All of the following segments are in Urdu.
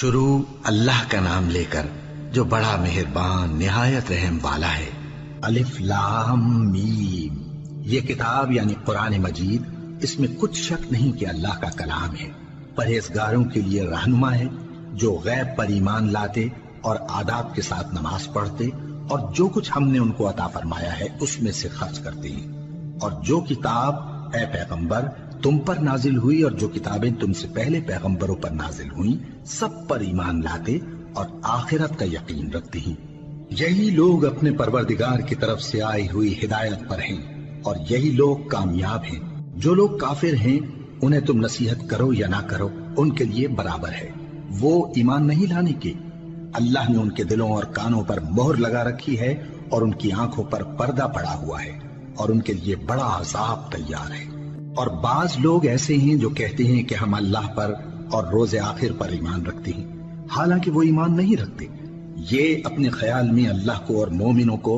شروع اللہ کا نام لے کر جو بڑا مہربان نہایت رحم والا ہے۔ الف لام میم، یہ کتاب یعنی قرآن مجید، اس میں کچھ شک نہیں کہ اللہ کا کلام ہے، پرہیزگاروں کے لیے رہنما ہے جو غیب پر ایمان لاتے اور آداب کے ساتھ نماز پڑھتے اور جو کچھ ہم نے ان کو عطا فرمایا ہے اس میں سے خرچ کرتے ہیں، اور جو کتاب اے پیغمبر تم پر نازل ہوئی اور جو کتابیں تم سے پہلے پیغمبروں پر نازل ہوئیں سب پر ایمان لاتے اور آخرت کا یقین رکھتے ہیں۔ یہی لوگ اپنے پروردگار کی طرف سے آئی ہوئی ہدایت پر ہیں اور یہی لوگ کامیاب ہیں۔ جو لوگ کافر ہیں انہیں تم نصیحت کرو یا نہ کرو ان کے لیے برابر ہے، وہ ایمان نہیں لانے کے۔ اللہ نے ان کے دلوں اور کانوں پر مہر لگا رکھی ہے اور ان کی آنکھوں پر پردہ پڑا ہوا ہے اور ان کے لیے بڑا عذاب تیار ہے۔ اور بعض لوگ ایسے ہیں جو کہتے ہیں کہ ہم اللہ پر اور روز آخر پر ایمان رکھتے ہیں، حالانکہ وہ ایمان نہیں رکھتے۔ یہ اپنے خیال میں اللہ کو اور مومنوں کو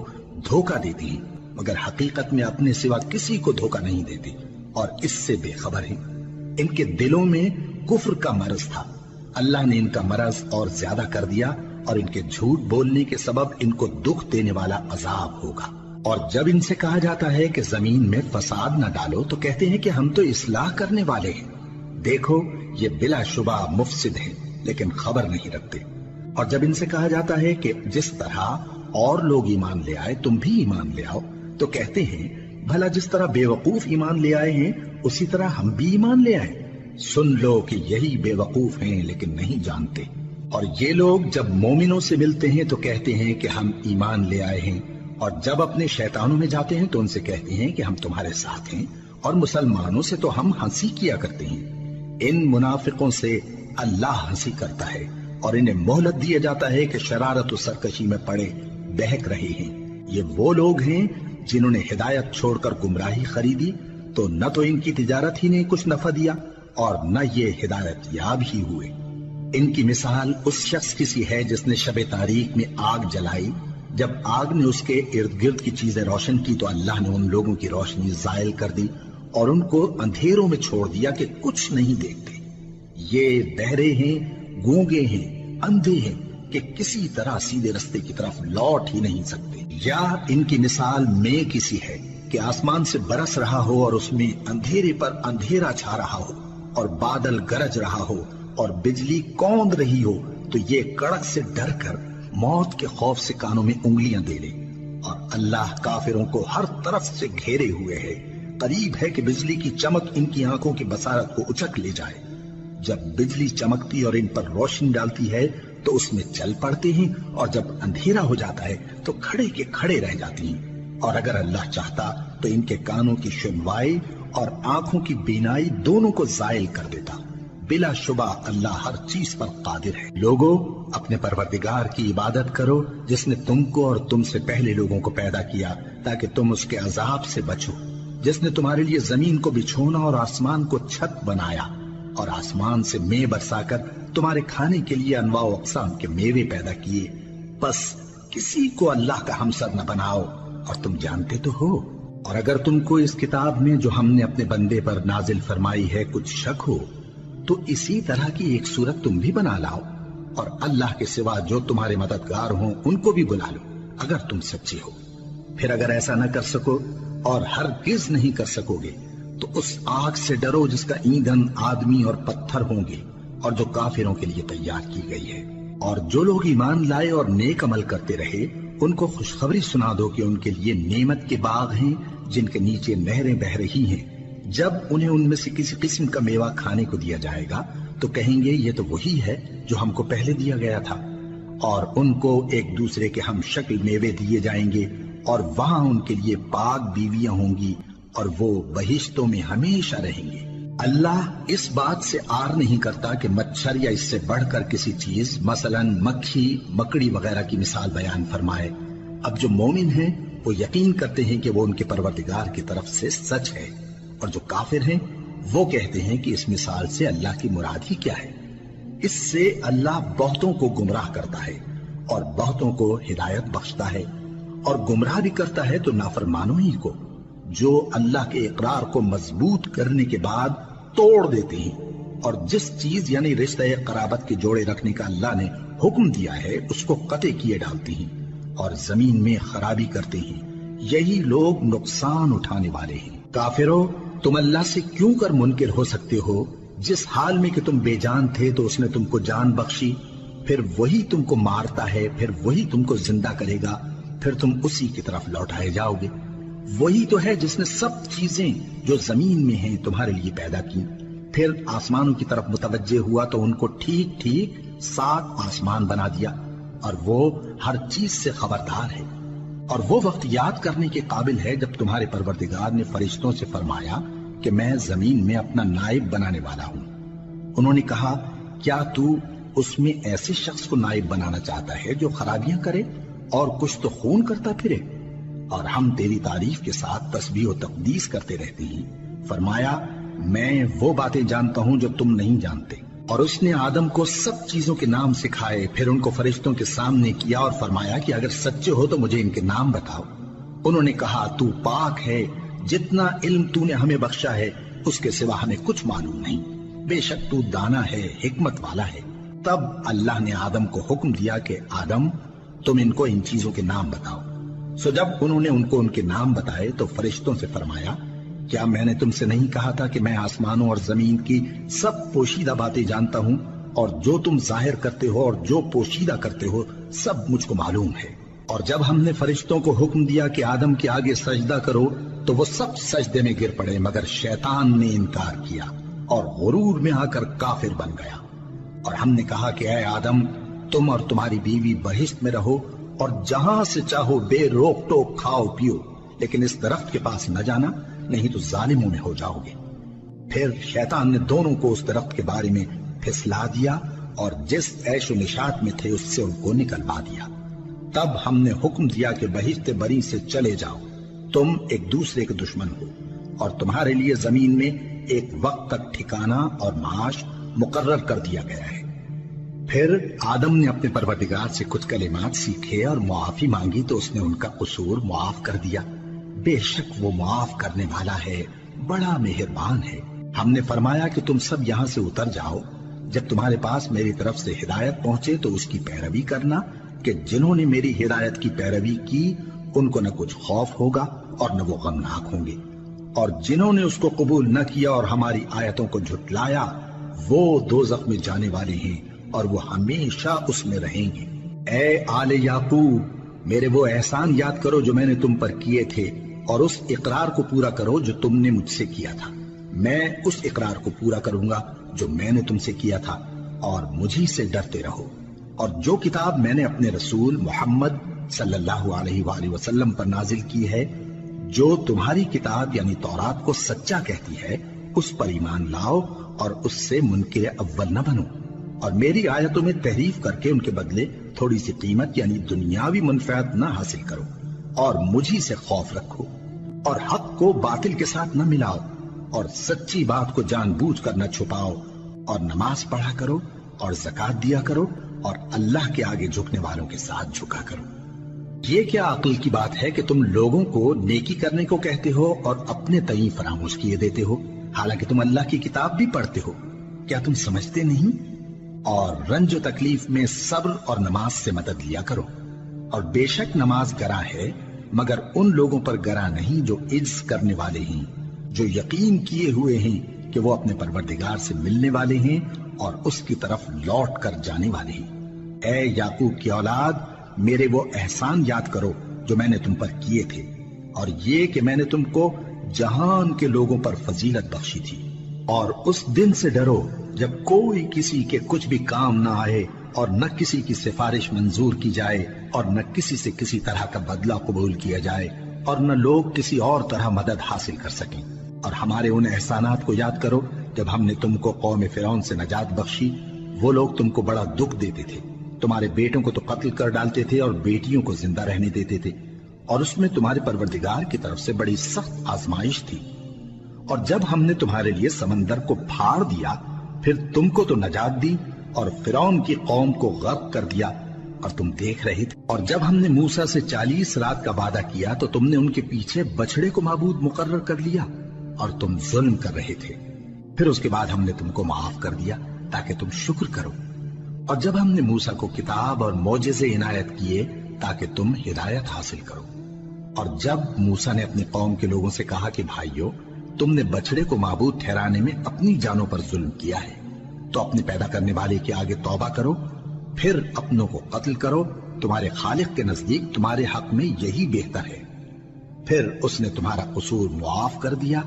دھوکہ دیتے ہیں، مگر حقیقت میں اپنے سوا کسی کو دھوکہ نہیں دیتے اور اس سے بے خبر ہیں۔ ان کے دلوں میں کفر کا مرض تھا، اللہ نے ان کا مرض اور زیادہ کر دیا اور ان کے جھوٹ بولنے کے سبب ان کو دکھ دینے والا عذاب ہوگا۔ اور جب ان سے کہا جاتا ہے کہ زمین میں فساد نہ ڈالو تو کہتے ہیں کہ ہم تو اصلاح کرنے والے ہیں۔ دیکھو یہ بلا شبہ مفسد ہیں لیکن خبر نہیں رکھتے۔ اور جب ان سے کہا جاتا ہے کہ جس طرح اور لوگ ایمان لے آئے تم بھی ایمان لے آؤ تو کہتے ہیں بھلا جس طرح بے وقوف ایمان لے آئے ہیں اسی طرح ہم بھی ایمان لے آئے۔ سن لو کہ یہی بے وقوف ہیں لیکن نہیں جانتے۔ اور یہ لوگ جب مومنوں سے ملتے ہیں تو کہتے ہیں کہ ہم ایمان لے آئے ہیں، اور جب اپنے شیطانوں میں جاتے ہیں تو ان سے کہتے ہیں کہ ہم تمہارے ساتھ ہیں، اور مسلمانوں سے تو ہم ہنسی کیا کرتے ہیں۔ ان منافقوں سے اللہ ہنسی کرتا ہے اور انہیں مہلت دیا جاتا ہے کہ شرارت و سرکشی میں پڑے بہک رہے ہیں۔ یہ وہ لوگ ہیں جنہوں نے ہدایت چھوڑ کر گمراہی خریدی تو نہ تو ان کی تجارت ہی نے کچھ نفع دیا اور نہ یہ ہدایت یاب ہی ہوئے۔ ان کی مثال اس شخص کی سی ہے جس نے شب تاریک میں آگ جلائی، جب آگ نے اس کے ارد گرد کی چیزیں روشن کی تو اللہ نے ان لوگوں کی روشنی زائل کر دی اور ان کو اندھیروں میں چھوڑ دیا کہ کچھ نہیں دیکھتے۔ یہ بہرے ہیں، گونگے ہیں، اندھے ہیں کہ کسی طرح سیدھے رستے کی طرف لوٹ ہی نہیں سکتے۔ یا ان کی مثال میں کسی ہے کہ آسمان سے برس رہا ہو اور اس میں اندھیرے پر اندھیرا چھا رہا ہو اور بادل گرج رہا ہو اور بجلی کوند رہی ہو تو یہ کڑک سے ڈر کر موت کے خوف سے کانوں میں انگلیاں دے لے۔ اور اللہ کافروں کو ہر طرف سے گھیرے ہوئے ہے، قریب ہے کہ بجلی کی چمک ان کی آنکھوں کی بصارت کو اچک لے جائے۔ جب بجلی چمکتی اور ان پر روشنی ڈالتی ہے تو اس میں چل پڑتے ہیں، اور جب اندھیرا ہو جاتا ہے تو کھڑے کے کھڑے رہ جاتے ہیں۔ اور اگر اللہ چاہتا تو ان کے کانوں کی سنوائی اور آنکھوں کی بینائی دونوں کو زائل کر دیتا۔ بلا شبہ اللہ ہر چیز پر قادر ہے۔ لوگو اپنے پروردگار کی عبادت کرو جس نے تم کو اور تم سے پہلے لوگوں کو پیدا کیا تاکہ تم اس کے عذاب سے بچو، جس نے تمہارے لیے زمین کو بچھونا اور آسمان کو چھت بنایا اور آسمان سے مے برسا کر تمہارے کھانے کے لیے انواع و اقسام کے میوے پیدا کیے۔ بس کسی کو اللہ کا ہمسر نہ بناؤ اور تم جانتے تو ہو۔ اور اگر تم کو اس کتاب میں جو ہم نے اپنے بندے پر نازل فرمائی ہے کچھ شک ہو تو اسی طرح کی ایک صورت تم بھی بنا لاؤ، اور اللہ کے سوا جو تمہارے مددگار ہوں ان کو بھی بلا لو اگر تم سچے ہو۔ پھر اگر ایسا نہ کر سکو اور ہرگز نہیں کر سکو گے تو اس آگ سے ڈرو جس کا ایندھن آدمی اور پتھر ہوں گے اور جو کافروں کے لیے تیار کی گئی ہے۔ اور جو لوگ ایمان لائے اور نیک عمل کرتے رہے ان کو خوشخبری سنا دو کہ ان کے لیے نعمت کے باغ ہیں جن کے نیچے نہریں بہہ رہی ہیں۔ جب انہیں ان میں سے کسی قسم کا میوہ کھانے کو دیا جائے گا تو کہیں گے یہ تو وہی ہے جو ہم کو پہلے دیا گیا تھا، اور ان کو ایک دوسرے کے ہم شکل میوے دیے جائیں گے اور وہاں ان کے لیے پاک بیویاں ہوں گی اور وہ بہشتوں میں ہمیشہ رہیں گے۔ اللہ اس بات سے آر نہیں کرتا کہ مچھر یا اس سے بڑھ کر کسی چیز مثلاً مکھی، مکڑی وغیرہ کی مثال بیان فرمائے۔ اب جو مومن ہیں وہ یقین کرتے ہیں کہ وہ ان کے پروردگار کی طرف سے سچ ہے، اور جو کافر ہیں وہ کہتے ہیں کہ اس مثال سے اللہ کی مراد ہی کیا ہے۔ اس سے اللہ بہتوں کو گمراہ کرتا ہے اور بہتوں کو ہدایت بخشتا ہے، اور گمراہ بھی کرتا ہے تو نافرمانوں ہی کو، جو اللہ کے اقرار کو مضبوط کرنے کے بعد توڑ دیتے ہیں اور جس چیز یعنی رشتہ قرابت کے جوڑے رکھنے کا اللہ نے حکم دیا ہے اس کو قطع کیے ڈالتے ہیں اور زمین میں خرابی کرتے ہیں، یہی لوگ نقصان اٹھانے والے ہیں۔ کافرو، تم اللہ سے کیوں کر منکر ہو سکتے ہو؟ جس حال میں کہ تم بے جان تھے تو اس نے تم کو جان بخشی، پھر وہی تم کو مارتا ہے، پھر وہی تم کو زندہ کرے گا، پھر تم اسی کی طرف لوٹائے جاؤ گے۔ وہی تو ہے جس نے سب چیزیں جو زمین میں ہیں تمہارے لیے پیدا کی، پھر آسمانوں کی طرف متوجہ ہوا تو ان کو ٹھیک ٹھیک 7 آسمان بنا دیا، اور وہ ہر چیز سے خبردار ہے۔ اور وہ وقت یاد کرنے کے قابل ہے جب تمہارے پروردگار نے فرشتوں سے فرمایا کہ میں زمین میں اپنا نائب بنانے والا ہوں۔ انہوں نے کہا، کیا تو اس میں ایسے شخص کو نائب بنانا چاہتا ہے جو خرابیاں کرے اور کچھ تو خون کرتا پھرے؟ اور ہم تیری تعریف کے ساتھ تسبیح و تقدیس کرتے رہتے ہیں۔ فرمایا، میں وہ باتیں جانتا ہوں جو تم نہیں جانتے۔ اور اس نے آدم کو سب چیزوں کے نام سکھائے، پھر ان کو فرشتوں کے سامنے کیا اور فرمایا کہ اگر سچے ہو تو مجھے ان کے نام بتاؤ۔ انہوں نے کہا، تو پاک ہے، جتنا علم تو نے ہمیں بخشا ہے اس کے سوا ہمیں کچھ معلوم نہیں، بے شک تو دانا ہے، حکمت والا ہے۔ تب اللہ نے آدم کو حکم دیا کہ آدم، تم ان کو ان چیزوں کے نام بتاؤ۔ سو جب انہوں نے ان کو ان کے نام بتائے تو فرشتوں سے فرمایا، کیا میں نے تم سے نہیں کہا تھا کہ میں آسمانوں اور زمین کی سب پوشیدہ باتیں جانتا ہوں، اور جو تم ظاہر کرتے ہو اور جو پوشیدہ کرتے ہو سب مجھ کو معلوم ہے۔ اور جب ہم نے فرشتوں کو حکم دیا کہ آدم کے آگے سجدہ کرو تو وہ سب سجدے میں گر پڑے مگر شیطان نے انکار کیا اور غرور میں آ کر کافر بن گیا۔ اور ہم نے کہا کہ اے آدم، تم اور تمہاری بیوی بہشت میں رہو اور جہاں سے چاہو بے روک ٹوک کھاؤ پیو، لیکن اس درخت کے پاس نہ جانا، نہیں تو ظالموں میں ہو جاؤ گے۔ پھر شیطان نے دونوں کو اس درخت کے بارے میں پھسلا دیا اور جس عیش و نشاط میں تھے اس سے ان کو نکلوا دیا۔ تب ہم نے حکم دیا کہ بہشت بری سے چلے جاؤ، تم ایک دوسرے کے دشمن ہو، اور تمہارے لیے زمین میں ایک وقت تک ٹھکانہ اور معاش مقرر کر دیا گیا ہے۔ پھر آدم نے اپنے پروردگار سے کچھ کلمات سیکھے اور معافی مانگی تو اس نے ان کا قصور معاف کر دیا۔ بے شک وہ معاف کرنے والا ہے، بڑا مہربان ہے۔ ہم نے فرمایا کہ تم سب یہاں سے اتر جاؤ، جب تمہارے پاس میری طرف سے ہدایت پہنچے تو اس کی پیروی کرنا، کہ جنہوں نے میری ہدایت کی پیروی کی ان کو نہ کچھ خوف ہوگا اور نہ وہ غمناک ہوں گے، اور جنہوں نے اس کو قبول نہ کیا اور ہماری آیتوں کو جھٹلایا وہ دوزخ میں جانے والے ہیں اور وہ ہمیشہ اس میں رہیں گے۔ اے آل یعقوب، میرے وہ احسان یاد کرو جو میں نے تم پر کیے تھے، اور اس اقرار کو پورا کرو جو تم نے مجھ سے کیا تھا۔ میں اس اقرار کو پورا کروں گا جو میں نے تم سے کیا تھا، اور مجھی سے ڈرتے رہو۔ اور جو کتاب میں نے اپنے رسول محمد صلی اللہ علیہ وآلہ وسلم پر نازل کی ہے، جو تمہاری کتاب یعنی تورات کو سچا کہتی ہے، اس پر ایمان لاؤ اور اس سے منکر اول نہ بنو، اور میری آیتوں میں تحریف کر کے ان کے بدلے تھوڑی سی قیمت یعنی دنیاوی منفعت نہ حاصل کرو، اور مجھی سے خوف رکھو، اور حق کو باطل کے ساتھ نہ ملاؤ، اور سچی بات کو جان بوجھ کر نہ چھپاؤ، اور نماز پڑھا کرو اور زکوٰۃ دیا کرو، اور اللہ کے آگے جھکنے والوں کے ساتھ جھکا کرو۔ یہ کیا عقل کی بات ہے کہ تم لوگوں کو نیکی کرنے کو کہتے ہو اور اپنے تئیں فراموش کیے دیتے ہو، حالانکہ تم اللہ کی کتاب بھی پڑھتے ہو؟ کیا تم سمجھتے نہیں؟ اور رنج و تکلیف میں صبر اور نماز سے مدد لیا کرو، اور بے شک نماز گراں ہے مگر ان لوگوں پر گراں نہیں جو عجز کرنے والے ہیں، جو یقین کیے ہوئے ہیں کہ وہ اپنے پروردگار سے ملنے والے ہیں اور اس کی طرف لوٹ کر جانے والے ہیں۔ اے یعقوب کی اولاد، میرے وہ احسان یاد کرو جو میں نے تم پر کیے تھے، اور یہ کہ میں نے تم کو جہان کے لوگوں پر فضیلت بخشی تھی۔ اور اس دن سے ڈرو جب کوئی کسی کے کچھ بھی کام نہ آئے، اور نہ کسی کی سفارش منظور کی جائے، اور نہ کسی سے کسی طرح کا بدلہ قبول کیا جائے، اور نہ لوگ کسی اور طرح مدد حاصل کر سکیں۔ اور ہمارے ان احسانات کو یاد کرو جب ہم نے تم کو قوم فرعون سے نجات بخشی۔ وہ لوگ تم کو بڑا دکھ دیتے تھے، تمہارے بیٹوں کو تو قتل کر ڈالتے تھے اور بیٹیوں کو زندہ رہنے دیتے تھے، اور اس میں تمہارے پروردگار کی طرف سے بڑی سخت آزمائش تھی۔ اور جب ہم نے تمہارے لیے سمندر کو پھاڑ دیا، پھر تم کو تو نجات دی اور فرعون کی قوم کو غرق کر دیا، اور تم دیکھ رہے تھے۔ اور جب ہم نے موسیٰ سے 40 رات کا وعدہ کیا تو تم نے ان کے پیچھے بچڑے کو معبود مقرر کر لیا، اور تم ظلم کر رہے تھے۔ پھر اس کے بعد ہم نے تم کو معاف کر دیا تاکہ تم شکر کرو، اور جب ہم نے موسیٰ کو کتاب اور معجزے عنایت کیے تاکہ تم ہدایت حاصل کرو، اور جب موسیٰ نے اپنی قوم کے لوگوں سے کہا کہ بھائیو، تم نے بچڑے کو معبود ٹھہرانے میں اپنی جانوں پر ظلم کیا ہے، تو اپنے پیدا کرنے والے کے آگے توبہ کرو، پھر اپنوں کو قتل کرو، تمہارے خالق کے نزدیک تمہارے حق میں یہی بہتر ہے۔ پھر اس نے تمہارا قصور معاف کر دیا،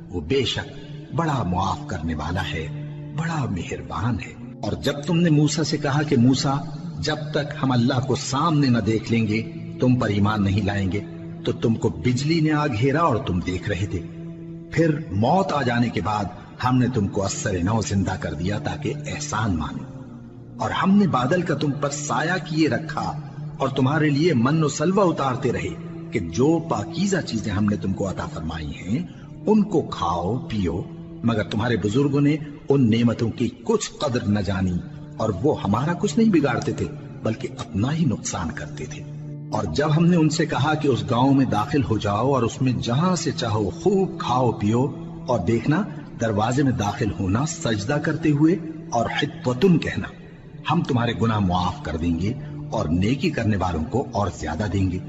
وہ بے شک بڑا معاف کرنے والا ہے، بڑا مہربان ہے۔ اور جب تم نے موسیٰ سے کہا کہ موسیٰ، جب تک ہم اللہ کو سامنے نہ دیکھ لیں گے تم پر ایمان نہیں لائیں گے، تو تم کو بجلی نے آ گھیرا اور تم دیکھ رہے تھے، پھر موت آ جانے کے بعد ہم نے تم کو اثر نو زندہ کر دیا تاکہ احسان مانو، اور ہم نے بادل کا تم پر سایہ کیے رکھا اور تمہارے لیے من و سلوہ اتارتے رہے کہ جو پاکیزہ چیزیں ہم نے تم کو عطا فرمائی ہیں ان کو کھاؤ پیو، مگر تمہارے بزرگوں نے ان نعمتوں کی کچھ قدر نہ جانی، اور وہ ہمارا کچھ نہیں بگاڑتے تھے بلکہ اپنا ہی نقصان کرتے تھے۔ اور جب ہم نے ان سے کہا کہ اس گاؤں میں داخل ہو جاؤ اور اس میں جہاں سے چاہو خوب کھاؤ پیو، اور دیکھنا دروازے میں داخل ہونا سجدہ کرتے ہوئے اور حطوتن کہنا، ہم تمہارے گناہ معاف کر دیں گے اور نیکی کرنے والوں کو اور زیادہ دیں گے،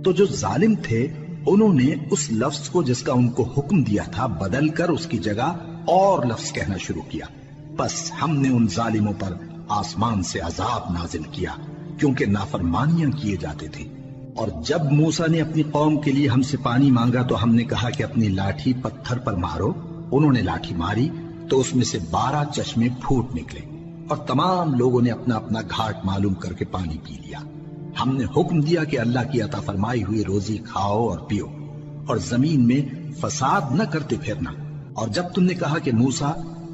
تو جو ظالم تھے انہوں نے اس لفظ کو جس کا ان کو حکم دیا تھا بدل کر اس کی جگہ اور لفظ کہنا شروع کیا، بس ہم نے ان ظالموں پر آسمان سے عذاب نازل کیا کیونکہ نافرمانیاں کیے جاتے تھے۔ اور جب موسیٰ نے اپنی قوم کے لیے ہم سے پانی مانگا تو ہم نے کہا کہ اپنی لاٹھی پتھر پر مارو، انہوں نے لاٹھی ماری تو اس میں سے 12 چشمے پھوٹ نکلے، اور تمام لوگوں نے اپنا اپنا گھاٹ معلوم کر کے پانی پی لیا۔ ہم نے حکم دیا کہ اللہ کی عطا فرمائی ہوئی روزی کھاؤ اور پیو، اور زمین میں فساد نہ کرتے پھرنا۔ اور جب تم نے کہا کہ موسیٰ،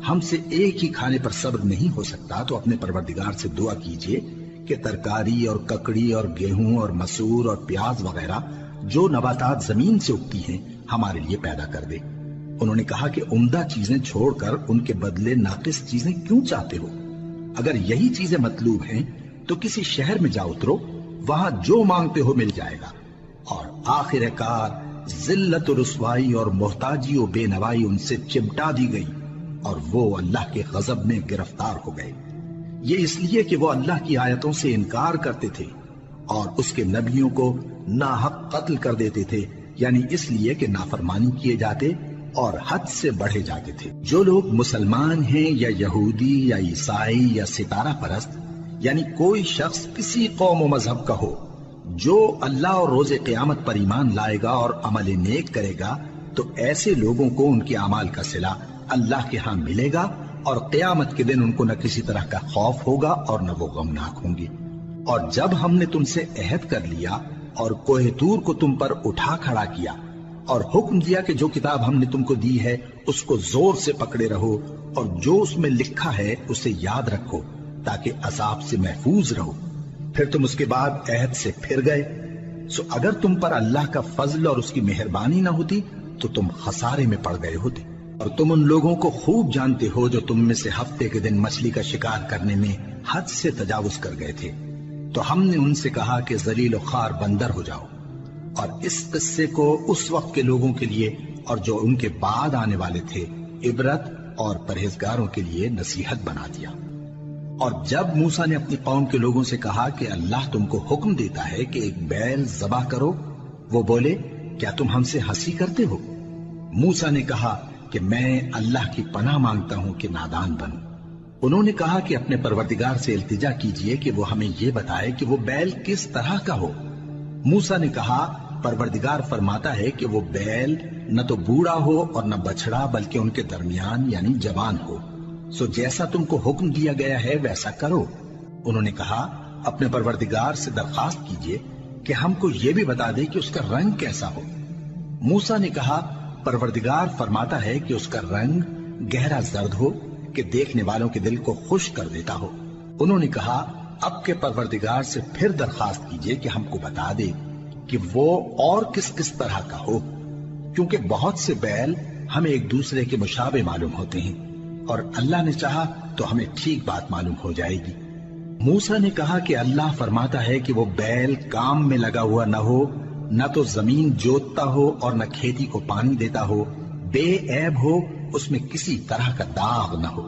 ہم سے ایک ہی کھانے پر صبر نہیں ہو سکتا، تو اپنے پروردگار سے دعا کیجئے کہ ترکاری اور ککڑی اور گیہوں اور مسور اور پیاز وغیرہ جو نباتات زمین سے اگتی ہیں ہمارے لیے پیدا کر دے۔ انہوں نے کہا کہ عمدہ چیزیں چھوڑ کر ان کے بدلے ناقص چیزیں کیوں چاہتے ہو؟ اگر یہی چیزیں مطلوب ہیں تو کسی شہر میں جا اترو، وہاں جو مانگتے ہو مل جائے گا۔ اور آخر کار ذلت و رسوائی اور محتاجی و بے نوائی ان سے چمٹا دی گئی، اور وہ اللہ کے غضب میں گرفتار ہو گئے، یہ اس لیے کہ وہ اللہ کی آیتوں سے انکار کرتے تھے اور اس کے نبیوں کو ناحق قتل کر دیتے تھے، یعنی اس لیے کہ نافرمانی کیے جاتے اور حد سے بڑھے جاتے تھے۔ جو لوگ مسلمان ہیں یا یہودی یا عیسائی یا ستارہ پرست، یعنی کوئی شخص کسی قوم و مذہب کا ہو، جو اللہ اور روز قیامت پر ایمان لائے گا اور عمل نیک کرے گا، تو ایسے لوگوں کو ان کے اعمال کا صلہ اللہ کے ہاں ملے گا، اور قیامت کے دن ان کو نہ کسی طرح کا خوف ہوگا اور نہ وہ غمناک ہوں گے۔ اور جب ہم نے تم سے عہد کر لیا اور کوہ طور کو تم پر اٹھا کھڑا کیا اور حکم دیا کہ جو کتاب ہم نے تم کو دی ہے اس کو زور سے پکڑے رہو، اور جو اس میں لکھا ہے اسے یاد رکھو تاکہ عذاب سے محفوظ رہو، پھر تم اس کے بعد عہد سے پھر گئے، سو اگر تم پر اللہ کا فضل اور اس کی مہربانی نہ ہوتی تو تم خسارے میں پڑ گئے ہوتے۔ اور تم ان لوگوں کو خوب جانتے ہو جو تم میں سے ہفتے کے دن مچھلی کا شکار کرنے میں حد سے تجاوز کر گئے تھے، تو ہم نے ان سے کہا کہ ذلیل و خوار بندر ہو جاؤ، اور اس قصے کو اس وقت کے لوگوں کے لیے اور جو ان کے بعد آنے والے تھے عبرت اور پرہیزگاروں کے لیے نصیحت بنا دیا۔ اور جب موسیٰ نے اپنی قوم کے لوگوں سے کہا کہ اللہ تم کو حکم دیتا ہے کہ ایک بیل ذبح کرو، وہ بولے کیا تم ہم سے ہنسی کرتے ہو؟ موسیٰ نے کہا کہ میں اللہ کی پناہ مانگتا ہوں کہ نادان بنوں۔ انہوں نے کہا کہ اپنے پروردگار سے التجا کیجئے کہ وہ ہمیں یہ بتائے کہ وہ بیل کس طرح کا ہو۔ موسیٰ نے کہا پروردگار فرماتا ہے کہ وہ بیل نہ تو بوڑھا ہو اور نہ بچڑا بلکہ ان کے درمیان یعنی جوان ہو، سو جیسا تم کو حکم دیا گیا ہے ویسا کرو۔ انہوں نے کہا اپنے پروردگار سے درخواست کیجئے کہ ہم کو یہ بھی بتا دے کہ اس کا رنگ کیسا ہو۔ موسیٰ نے کہا پروردگار فرماتا ہے کہ اس کا رنگ گہرا زرد ہو کہ دیکھنے والوں کے دل کو خوش کر دیتا ہو۔ انہوں نے کہا اب کے پروردگار سے پھر درخواست کیجئے کہ ہم کو بتا دے کہ وہ اور کس کس طرح کا ہو، کیونکہ بہت سے بیل ہمیں ایک دوسرے کے مشابہ معلوم ہوتے ہیں، اور اللہ نے چاہا تو ہمیں ٹھیک بات معلوم ہو جائے گی۔ موسیٰ نے کہا کہ اللہ فرماتا ہے کہ وہ بیل کام میں لگا ہوا نہ ہو، نہ تو زمین جوتتا ہو اور نہ کھیتی کو پانی دیتا ہو، بے عیب ہو اس میں کسی طرح کا داغ نہ ہو۔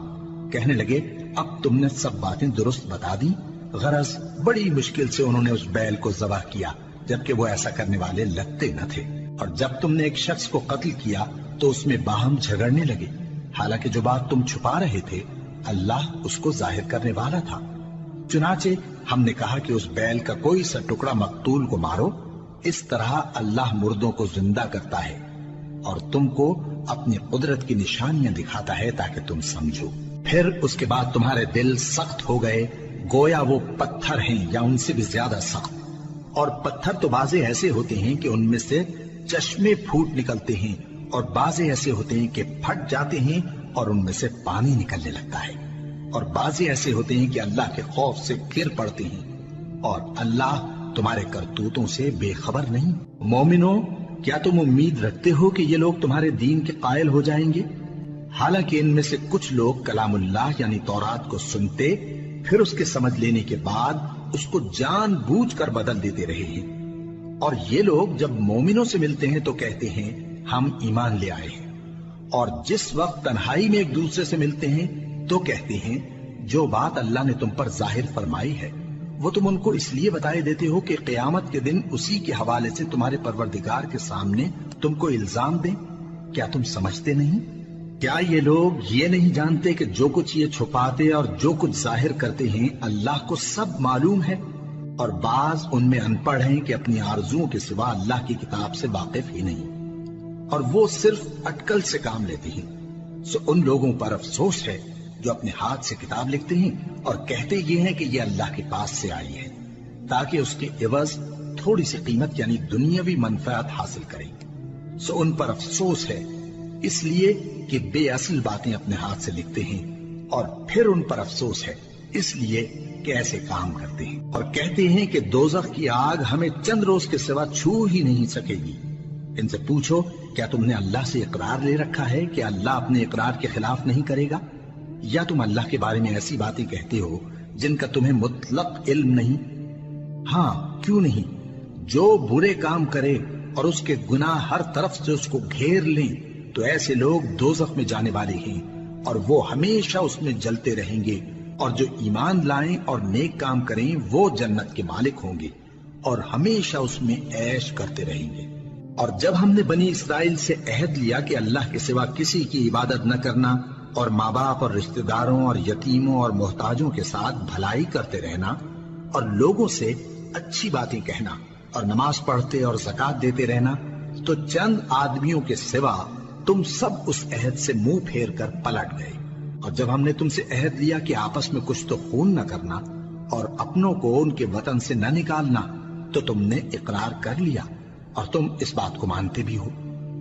کہنے لگے اب تم نے سب باتیں درست بتا دی۔ غرض بڑی مشکل سے انہوں نے اس بیل کو ذبح کیا، جبکہ وہ ایسا کرنے والے لگتے نہ تھے۔ اور جب تم نے ایک شخص کو قتل کیا تو اس میں باہم جھگڑنے لگے، حالانکہ جو بات تم چھپا رہے تھے اللہ اس کو ظاہر کرنے والا تھا۔ چنانچہ ہم نے کہا کہ اس بیل کا کوئی سا ٹکڑا مقتول کو مارو، اس طرح اللہ مردوں کو زندہ کرتا ہے اور تم کو اپنی قدرت کی نشانیاں دکھاتا ہے تاکہ تم سمجھو۔ پھر اس کے بعد تمہارے دل سخت ہو گئے، گویا وہ پتھر ہیں یا ان سے بھی زیادہ سخت۔ اور پتھر تو بعضے ایسے ہوتے ہیں کہ ان میں سے چشمے پھوٹ نکلتے ہیں، اور بعضے ایسے ہوتے ہیں کہ پھٹ جاتے ہیں اور ان میں سے پانی نکلنے لگتا ہے، اور بعضے ایسے ہوتے ہیں کہ اللہ کے خوف سے گر پڑتے ہیں، اور اللہ تمہارے کرتوتوں سے بے خبر نہیں۔ مومنو، کیا تم امید رکھتے ہو کہ یہ لوگ تمہارے دین کے قائل ہو جائیں گے؟ حالانکہ ان میں سے کچھ لوگ کلام اللہ یعنی تورات کو سنتے، پھر اس کے سمجھ لینے کے بعد اس کو جان بوجھ کر بدل دیتے رہے ہیں۔ اور یہ لوگ جب مومنوں سے ملتے ہیں تو کہتے ہیں ہم ایمان لے آئے ہیں، اور جس وقت تنہائی میں ایک دوسرے سے ملتے ہیں تو کہتے ہیں جو بات اللہ نے تم پر ظاہر فرمائی ہے وہ تم ان کو اس لیے بتائے دیتے ہو کہ قیامت کے دن اسی کے حوالے سے تمہارے پروردگار کے سامنے تم کو الزام دیں۔ کیا تم سمجھتے نہیں؟ کیا یہ لوگ یہ نہیں جانتے کہ جو کچھ یہ چھپاتے اور جو کچھ ظاہر کرتے ہیں اللہ کو سب معلوم ہے؟ اور بعض ان میں ان پڑھ ہیں کہ اپنی آرزوؤں کے سوا اللہ کی کتاب سے واقف ہی نہیں، اور وہ صرف اٹکل سے کام لیتے ہیں۔ سو ان لوگوں پر افسوس ہے جو اپنے ہاتھ سے کتاب لکھتے ہیں اور کہتے یہ ہیں کہ یہ اللہ کے پاس سے آئی ہے، تاکہ اس کے عوض تھوڑی سی قیمت یعنی دنیاوی منفعت حاصل کریں۔ سو ان پر افسوس ہے اس لیے کہ بے اصل باتیں اپنے ہاتھ سے لکھتے ہیں، اور پھر ان پر افسوس ہے اس لیے کہ ایسے کام کرتے ہیں، اور کہتے ہیں کہ دوزخ کی آگ ہمیں چند روز کے سوا چھو ہی نہیں سکے گی۔ ان سے پوچھو کیا تم نے اللہ سے اقرار لے رکھا ہے کہ اللہ اپنے اقرار کے خلاف نہیں کرے گا؟ یا تم اللہ کے بارے میں ایسی باتیں کہتے ہو جن کا تمہیں مطلق علم نہیں؟ ہاں کیوں نہیں، جو برے کام کرے اور اس کے گناہ ہر طرف سے اس کو گھیر لیں تو ایسے لوگ دوزخ میں جانے والے ہیں، اور وہ ہمیشہ اس میں جلتے رہیں گے، اور جو ایمان لائیں اور نیک کام کریں وہ جنت کے مالک ہوں گے اور ہمیشہ اس میں عیش کرتے رہیں گے۔ اور جب ہم نے بنی اسرائیل سے عہد لیا کہ اللہ کے سوا کسی کی عبادت نہ کرنا، اور ماں باپ اور رشتہ داروں اور یتیموں اور محتاجوں کے ساتھ بھلائی کرتے رہنا، اور لوگوں سے اچھی باتیں کہنا، اور نماز پڑھتے اور زکوٰۃ دیتے رہنا، تو چند آدمیوں کے سوا تم سب اس عہد سے منہ پھیر کر پلٹ گئے۔ اور جب ہم نے تم سے عہد لیا کہ آپس میں کچھ تو خون نہ کرنا اور اپنوں کو ان کے وطن سے نہ نکالنا، تو تم نے اقرار کر لیا اور تم اس بات کو مانتے بھی ہو۔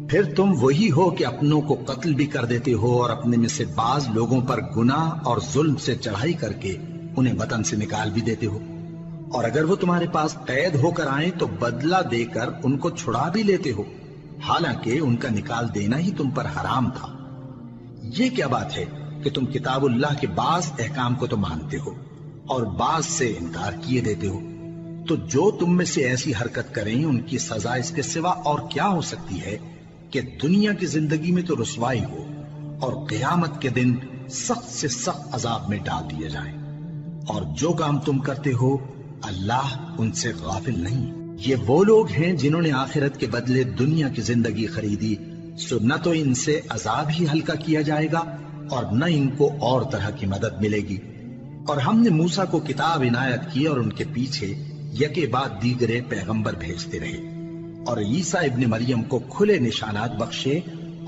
پھر تم وہی ہو کہ اپنوں کو قتل بھی کر دیتے ہو اور اپنے میں سے بعض لوگوں پر گناہ اور ظلم سے چڑھائی کر کے انہیں وطن سے نکال بھی دیتے ہو، اور اگر وہ تمہارے پاس قید ہو کر آئیں تو بدلہ دے کر ان کو چھڑا بھی لیتے ہو، حالانکہ ان کا نکال دینا ہی تم پر حرام تھا۔ یہ کیا بات ہے کہ تم کتاب اللہ کے بعض احکام کو تو مانتے ہو اور بعض سے انکار کیے دیتے ہو؟ تو جو تم میں سے ایسی حرکت کریں ان کی سزا اس کے سوا اور کیا ہو سکتی ہے کہ دنیا کی زندگی میں تو رسوائی ہو اور قیامت کے دن سخت سے سخت عذاب میں ڈال دیے جائیں۔ اور جو کام تم کرتے ہو اللہ ان سے غافل نہیں۔ یہ وہ لوگ ہیں جنہوں نے آخرت کے بدلے دنیا کی زندگی خریدی، سو نہ تو ان سے عذاب ہی ہلکا کیا جائے گا اور نہ ان کو اور طرح کی مدد ملے گی۔ اور ہم نے موسیٰ کو کتاب عنایت کی اور ان کے پیچھے یکے بعد دیگرے پیغمبر بھیجتے رہے، اور عیسیٰ ابن مریم کو کھلے نشانات بخشے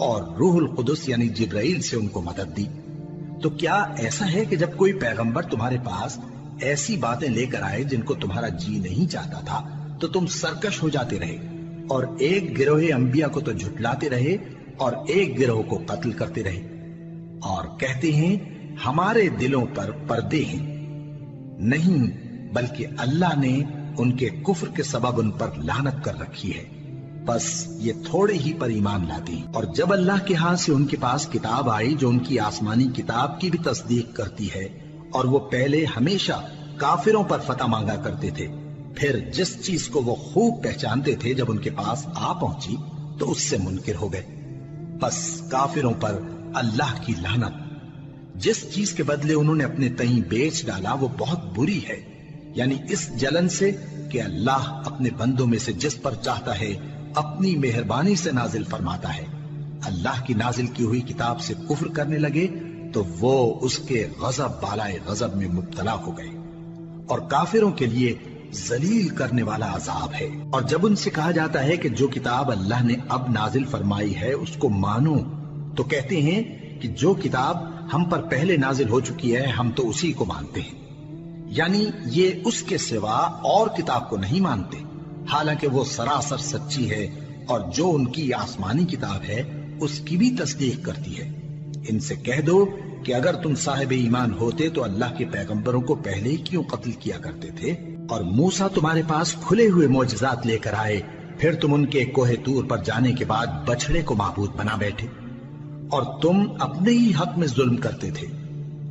اور روح القدس یعنی جبرائیل سے ان کو مدد دی۔ تو کیا ایسا ہے کہ جب کوئی پیغمبر تمہارے پاس ایسی باتیں لے کر آئے جن کو تمہارا جی نہیں چاہتا تھا تو تم سرکش ہو جاتے رہے، اور ایک گروہ انبیاء کو تو جھٹلاتے رہے اور ایک گروہ کو قتل کرتے رہے، اور کہتے ہیں ہمارے دلوں پر پردے ہیں؟ نہیں، بلکہ اللہ نے ان کے کفر کے سبب ان پر لعنت کر رکھی ہے، بس یہ تھوڑے ہی پر ایمان لاتے ہیں۔ اور جب اللہ کے ہاں سے ان کے پاس کتاب آئی جو ان کی آسمانی کتاب کی بھی تصدیق کرتی ہے، اور وہ پہلے ہمیشہ کافروں پر فتح مانگا کرتے تھے، پھر جس چیز کو وہ خوب پہچانتے تھے جب ان کے پاس آ پہنچی تو اس سے منکر ہو گئے، بس کافروں پر اللہ کی لعنت! جس چیز کے بدلے انہوں نے اپنے تئیں بیچ ڈالا وہ بہت بری ہے، یعنی اس جلن سے کہ اللہ اپنے بندوں میں سے جس پر چاہتا ہے اپنی مہربانی سے نازل فرماتا ہے۔ اللہ کی نازل کی ہوئی کتاب سے کفر کرنے لگے تو وہ اس کے غضب بالائے غضب میں مبتلا ہو گئے، اور کافروں کے لیے ذلیل کرنے والا عذاب ہے۔ اور جب ان سے کہا جاتا ہے کہ جو کتاب اللہ نے اب نازل فرمائی ہے اس کو مانو، تو کہتے ہیں کہ جو کتاب ہم پر پہلے نازل ہو چکی ہے ہم تو اسی کو مانتے ہیں، یعنی یہ اس کے سوا اور کتاب کو نہیں مانتے، حالانکہ وہ سراسر سچی ہے، اور جو ان کی آسمانی کتاب ہے اس کی بھی تصدیق کرتی ہے۔ ان سے کہہ دو کہ اگر تم صاحب ایمان ہوتے تو اللہ کے پیغمبروں کو پہلے ہی کیوں قتل کیا کرتے تھے؟ اور موسیٰ تمہارے پاس کھلے ہوئے معجزات لے کر آئے، پھر تم ان کے کوہ طور پر جانے کے بعد بچڑے کو معبود بنا بیٹھے، اور تم اپنے ہی حق میں ظلم کرتے تھے۔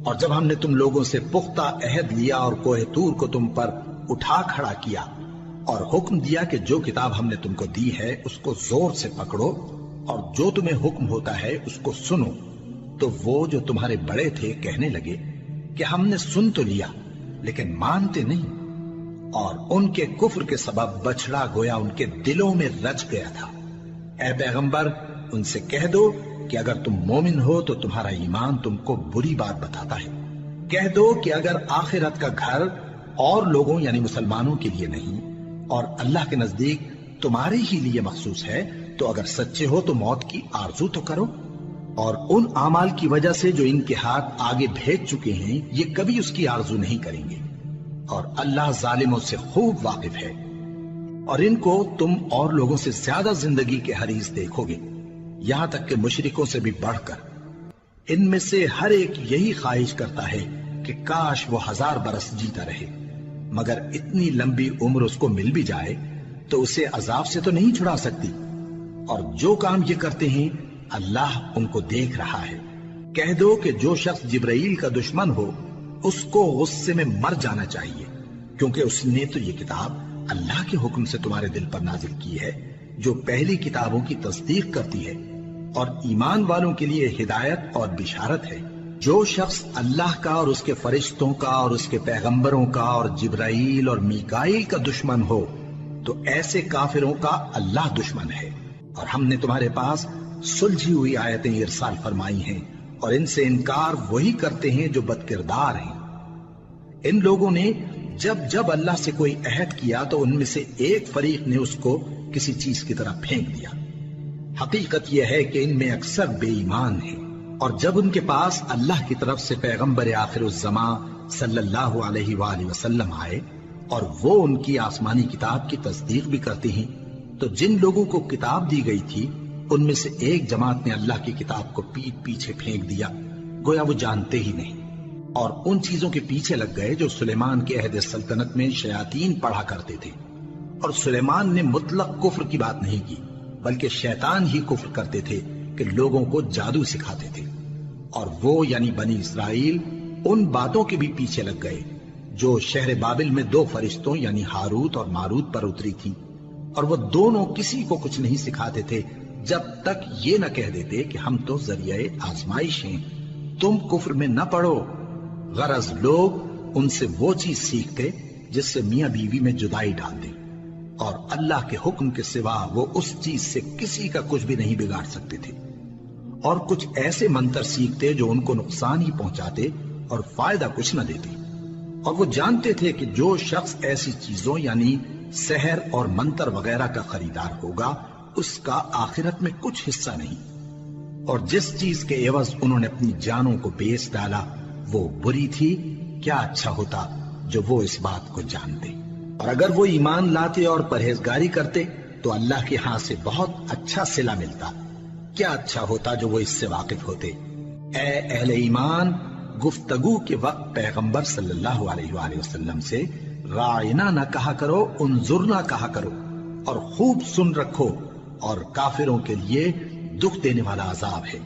اور جب ہم نے تم لوگوں سے پختہ عہد لیا اور کوہ طور کو تم پر اٹھا کھڑا کیا اور حکم دیا کہ جو کتاب ہم نے تم کو دی ہے اس کو زور سے پکڑو اور جو تمہیں حکم ہوتا ہے اس کو سنو، تو وہ جو تمہارے بڑے تھے کہنے لگے کہ ہم نے سن تو لیا لیکن مانتے نہیں، اور ان کے کفر کے سبب بچڑا گویا ان کے دلوں میں رچ گیا تھا۔ اے پیغمبر ان سے کہہ دو کہ اگر تم مومن ہو تو تمہارا ایمان تم کو بری بات بتاتا ہے۔ کہہ دو کہ اگر آخرت کا گھر اور لوگوں یعنی مسلمانوں کے لیے نہیں اور اللہ کے نزدیک تمہارے ہی لیے مخصوص ہے تو اگر سچے ہو تو موت کی آرزو تو کرو، اور ان اعمال کی وجہ سے جو ان کے ہاتھ آگے بھیج چکے ہیں یہ کبھی اس کی آرزو نہیں کریں گے، اور اللہ ظالموں سے خوب واقف ہے۔ اور ان کو تم اور لوگوں سے زیادہ زندگی کے حریص دیکھو گے، یہاں تک کہ مشرکوں سے بھی بڑھ کر۔ ان میں سے ہر ایک یہی خواہش کرتا ہے کہ کاش وہ 1000 برس جیتا رہے، مگر اتنی لمبی عمر اس کو مل بھی جائے تو اسے عذاب سے تو نہیں چھڑا سکتی، اور جو کام یہ کرتے ہیں اللہ ان کو دیکھ رہا ہے۔ کہہ دو کہ جو شخص جبرائیل کا دشمن ہو اس کو غصے میں مر جانا چاہیے، کیونکہ اس نے تو یہ کتاب اللہ کے حکم سے تمہارے دل پر نازل کی ہے جو پہلی کتابوں کی تصدیق کرتی ہے، اور ایمان والوں کے لیے ہدایت اور بشارت ہے۔ جو شخص اللہ کا اور اس کے فرشتوں کا اور اس کے پیغمبروں کا اور جبرائیل اور میکائیل کا دشمن ہو تو ایسے کافروں کا اللہ دشمن ہے۔ اور ہم نے تمہارے پاس سلجھی ہوئی آیتیں ارسال فرمائی ہیں، اور ان سے انکار وہی کرتے ہیں جو بد کردار ہیں۔ ان لوگوں نے جب جب اللہ سے کوئی عہد کیا تو ان میں سے ایک فریق نے اس کو کسی چیز کی طرح پھینک دیا۔ حقیقت یہ ہے کہ ان میں اکثر بے ایمان ہیں، اور جب ان کے پاس اللہ کی طرف سے پیغمبر آخر الزماں صلی اللہ علیہ وآلہ وسلم آئے اور وہ ان کی آسمانی کتاب کی تصدیق بھی کرتے ہیں، تو جن لوگوں کو کتاب دی گئی تھی ان میں سے ایک جماعت نے اللہ کی کتاب کو پیٹ پیچھے پھینک دیا، گویا وہ جانتے ہی نہیں، اور ان چیزوں کے پیچھے لگ گئے جو سلیمان کے عہد سلطنت میں شیاطین پڑھا کرتے تھے۔ اور سلیمان نے مطلق کفر کی بات نہیں کی، بلکہ شیطان ہی کفر کرتے تھے کہ لوگوں کو جادو سکھاتے تھے، اور وہ یعنی بنی اسرائیل ان باتوں کے بھی پیچھے لگ گئے جو شہر بابل میں 2 فرشتوں یعنی ہاروت اور ماروت پر اتری تھی، اور وہ دونوں کسی کو کچھ نہیں سکھاتے تھے جب تک یہ نہ کہہ دیتے کہ ہم تو ذریعہ آزمائش ہیں، تم کفر میں نہ پڑو۔ غرض لوگ ان سے وہ چیز سیکھتے جس سے میاں بیوی میں جدائی ڈال دیں، اور اللہ کے حکم کے سوا وہ اس چیز سے کسی کا کچھ بھی نہیں بگاڑ سکتے تھے، اور کچھ ایسے منتر سیکھتے جو ان کو نقصان ہی پہنچاتے اور فائدہ کچھ نہ دیتے، اور وہ جانتے تھے کہ جو شخص ایسی چیزوں یعنی سحر اور منتر وغیرہ کا خریدار ہوگا اس کا آخرت میں کچھ حصہ نہیں، اور جس چیز کے عوض انہوں نے اپنی جانوں کو بیچ ڈالا وہ بری تھی، کیا اچھا ہوتا جو وہ اس بات کو جانتے۔ اور اگر وہ ایمان لاتے اور پرہیزگاری کرتے تو اللہ کے ہاں سے بہت اچھا صلہ ملتا، کیا اچھا ہوتا جو وہ اس سے واقف ہوتے۔ اے اہل ایمان، گفتگو کے وقت پیغمبر صلی اللہ علیہ وآلہ وسلم سے رائنا نہ کہا کرو، انظرنا کہا کرو، اور خوب سن رکھو، اور کافروں کے لیے دکھ دینے والا عذاب ہے۔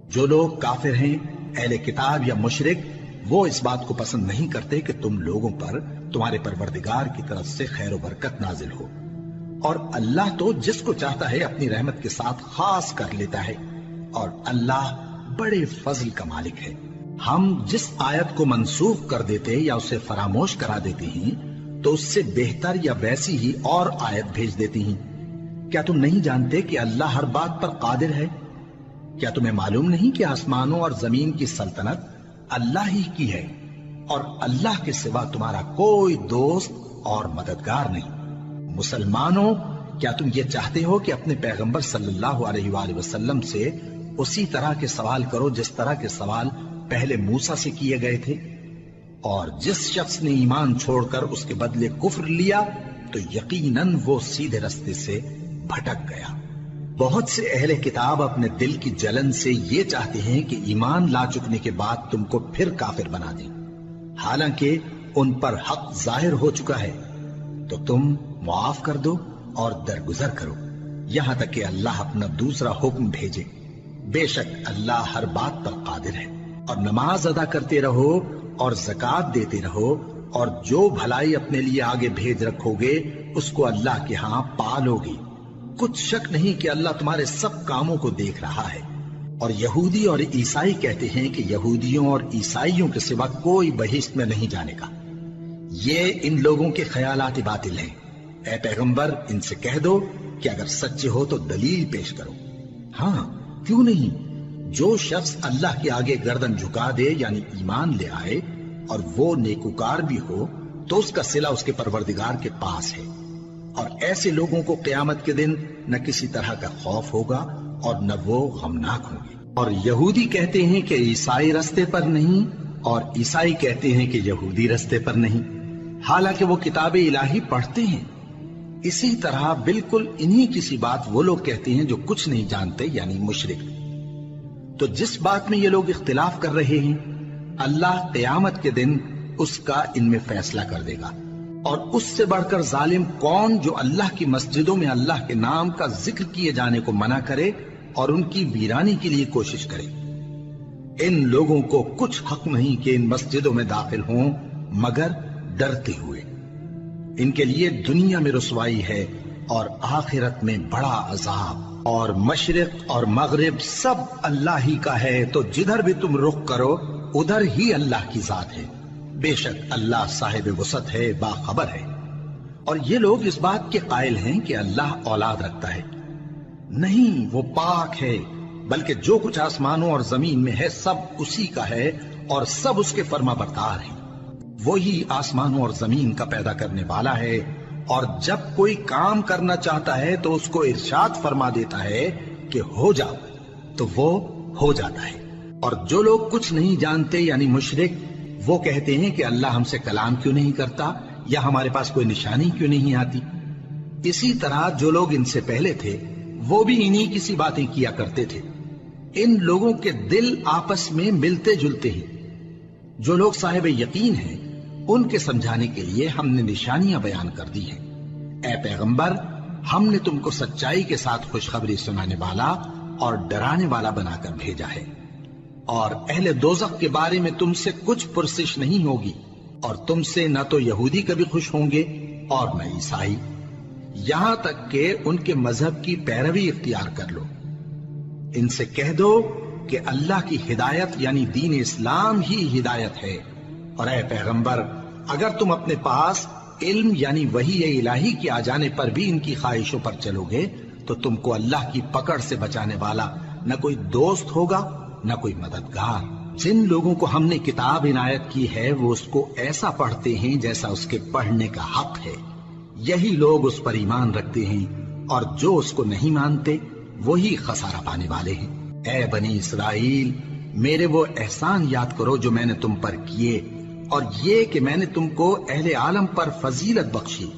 جو لوگ کافر ہیں، اہل کتاب یا مشرک، وہ اس بات کو پسند نہیں کرتے کہ تم لوگوں پر تمہارے پروردگار کی طرف سے خیر و برکت نازل ہو، اور اللہ تو جس کو چاہتا ہے اپنی رحمت کے ساتھ خاص کر لیتا ہے، اور اللہ بڑے فضل کا مالک ہے۔ ہم جس آیت کو منسوخ کر دیتے یا اسے فراموش کرا دیتے ہیں تو اس سے بہتر یا ویسی ہی اور آیت بھیج دیتی ہیں۔ کیا تم نہیں جانتے کہ اللہ ہر بات پر قادر ہے؟ کیا تمہیں معلوم نہیں کہ آسمانوں اور زمین کی سلطنت اللہ ہی کی ہے اور اللہ کے سوا تمہارا کوئی دوست اور مددگار نہیں؟ مسلمانوں، کیا تم یہ چاہتے ہو کہ اپنے پیغمبر صلی اللہ علیہ وآلہ وسلم سے اسی طرح کے سوال کرو جس طرح کے سوال پہلے موسیٰ سے کیے گئے تھے؟ اور جس شخص نے ایمان چھوڑ کر اس کے بدلے کفر لیا تو یقیناً وہ سیدھے رستے سے بھٹک گیا۔ بہت سے اہل کتاب اپنے دل کی جلن سے یہ چاہتے ہیں کہ ایمان لا چکنے کے بعد تم کو پھر کافر بنا دیں، حالانکہ ان پر حق ظاہر ہو چکا ہے۔ تو تم معاف کر دو اور درگزر کرو یہاں تک کہ اللہ اپنا دوسرا حکم بھیجے۔ بے شک اللہ ہر بات پر قادر ہے۔ اور نماز ادا کرتے رہو اور زکوٰۃ دیتے رہو، اور جو بھلائی اپنے لیے آگے بھیج رکھو گے اس کو اللہ کے ہاں پالو گے۔ کچھ شک نہیں کہ اللہ تمہارے سب کاموں کو دیکھ رہا ہے۔ اور یہودی اور عیسائی کہتے ہیں کہ یہودیوں اور عیسائیوں کے سوا کوئی بہشت میں نہیں جانے کا۔ یہ ان لوگوں کے خیالات باطل ہیں۔ اے پیغمبر، ان سے کہہ دو کہ اگر سچے ہو تو دلیل پیش کرو۔ ہاں، کیوں نہیں؟ جو شخص اللہ کے آگے گردن جھکا دے یعنی ایمان لے آئے اور وہ نیکوکار بھی ہو تو اس کا صلہ اس کے پروردگار کے پاس ہے۔ اور ایسے لوگوں کو قیامت کے دن نہ کسی طرح کا خوف ہوگا اور نہ وہ غمناک ہوں گے۔ اور یہودی کہتے ہیں کہ عیسائی رستے پر نہیں، اور عیسائی کہتے ہیں کہ یہودی رستے پر نہیں، حالانکہ وہ کتاب الہی پڑھتے ہیں۔ اسی طرح بالکل انہی کسی بات وہ لوگ کہتے ہیں جو کچھ نہیں جانتے یعنی مشرک۔ تو جس بات میں یہ لوگ اختلاف کر رہے ہیں اللہ قیامت کے دن اس کا ان میں فیصلہ کر دے گا۔ اور اس سے بڑھ کر ظالم کون جو اللہ کی مسجدوں میں اللہ کے نام کا ذکر کیے جانے کو منع کرے اور ان کی ویرانی کے لیے کوشش کرے۔ ان لوگوں کو کچھ حق نہیں کہ ان مسجدوں میں داخل ہوں مگر ڈرتے ہوئے۔ ان کے لیے دنیا میں رسوائی ہے اور آخرت میں بڑا عذاب۔ اور مشرق اور مغرب سب اللہ ہی کا ہے، تو جدھر بھی تم رخ کرو ادھر ہی اللہ کی ذات ہے۔ بے شک اللہ صاحب وسعت ہے، باخبر ہے۔ اور یہ لوگ اس بات کے قائل ہیں کہ اللہ اولاد رکھتا ہے۔ نہیں، وہ پاک ہے، بلکہ جو کچھ آسمانوں اور زمین میں ہے سب اسی کا ہے اور سب اس کے فرما بردار ہیں۔ وہی آسمانوں اور زمین کا پیدا کرنے والا ہے، اور جب کوئی کام کرنا چاہتا ہے تو اس کو ارشاد فرما دیتا ہے کہ ہو جاؤ، تو وہ ہو جاتا ہے۔ اور جو لوگ کچھ نہیں جانتے یعنی مشرک، وہ کہتے ہیں کہ اللہ ہم سے کلام کیوں نہیں کرتا یا ہمارے پاس کوئی نشانی کیوں نہیں آتی۔ اسی طرح جو لوگ ان سے پہلے تھے وہ بھی انہی کسی باتیں کیا کرتے تھے۔ ان لوگوں کے دل آپس میں ملتے جلتے ہیں۔ جو لوگ صاحب یقین ہیں ان کے سمجھانے کے لیے ہم نے نشانیاں بیان کر دی ہیں۔ اے پیغمبر، ہم نے تم کو سچائی کے ساتھ خوشخبری سنانے والا اور ڈرانے والا بنا کر بھیجا ہے۔ اور اہل دوزخ کے بارے میں تم سے کچھ پرسش نہیں ہوگی، اور تم سے نہ تو یہودی کبھی خوش ہوں گے اور نہ عیسائی، یہاں تک کہ ان کے مذہب کی پیروی اختیار کر لو۔ ان سے کہہ دو کہ اللہ کی ہدایت یعنی دین اسلام ہی ہدایت ہے۔ اور اے پیغمبر، اگر تم اپنے پاس علم یعنی وحی الہی کے آ جانے پر بھی ان کی خواہشوں پر چلو گے تو تم کو اللہ کی پکڑ سے بچانے والا نہ کوئی دوست ہوگا نہ کوئی مددگار۔ جن لوگوں کو ہم نے کتاب عنایت کی ہے وہ اس کو ایسا پڑھتے ہیں جیسا اس کے پڑھنے کا حق ہے، یہی لوگ اس پر ایمان رکھتے ہیں، اور جو اس کو نہیں مانتے وہی خسارہ پانے والے ہیں۔ اے بنی اسرائیل، میرے وہ احسان یاد کرو جو میں نے تم پر کیے، اور یہ کہ میں نے تم کو اہل عالم پر فضیلت بخشی۔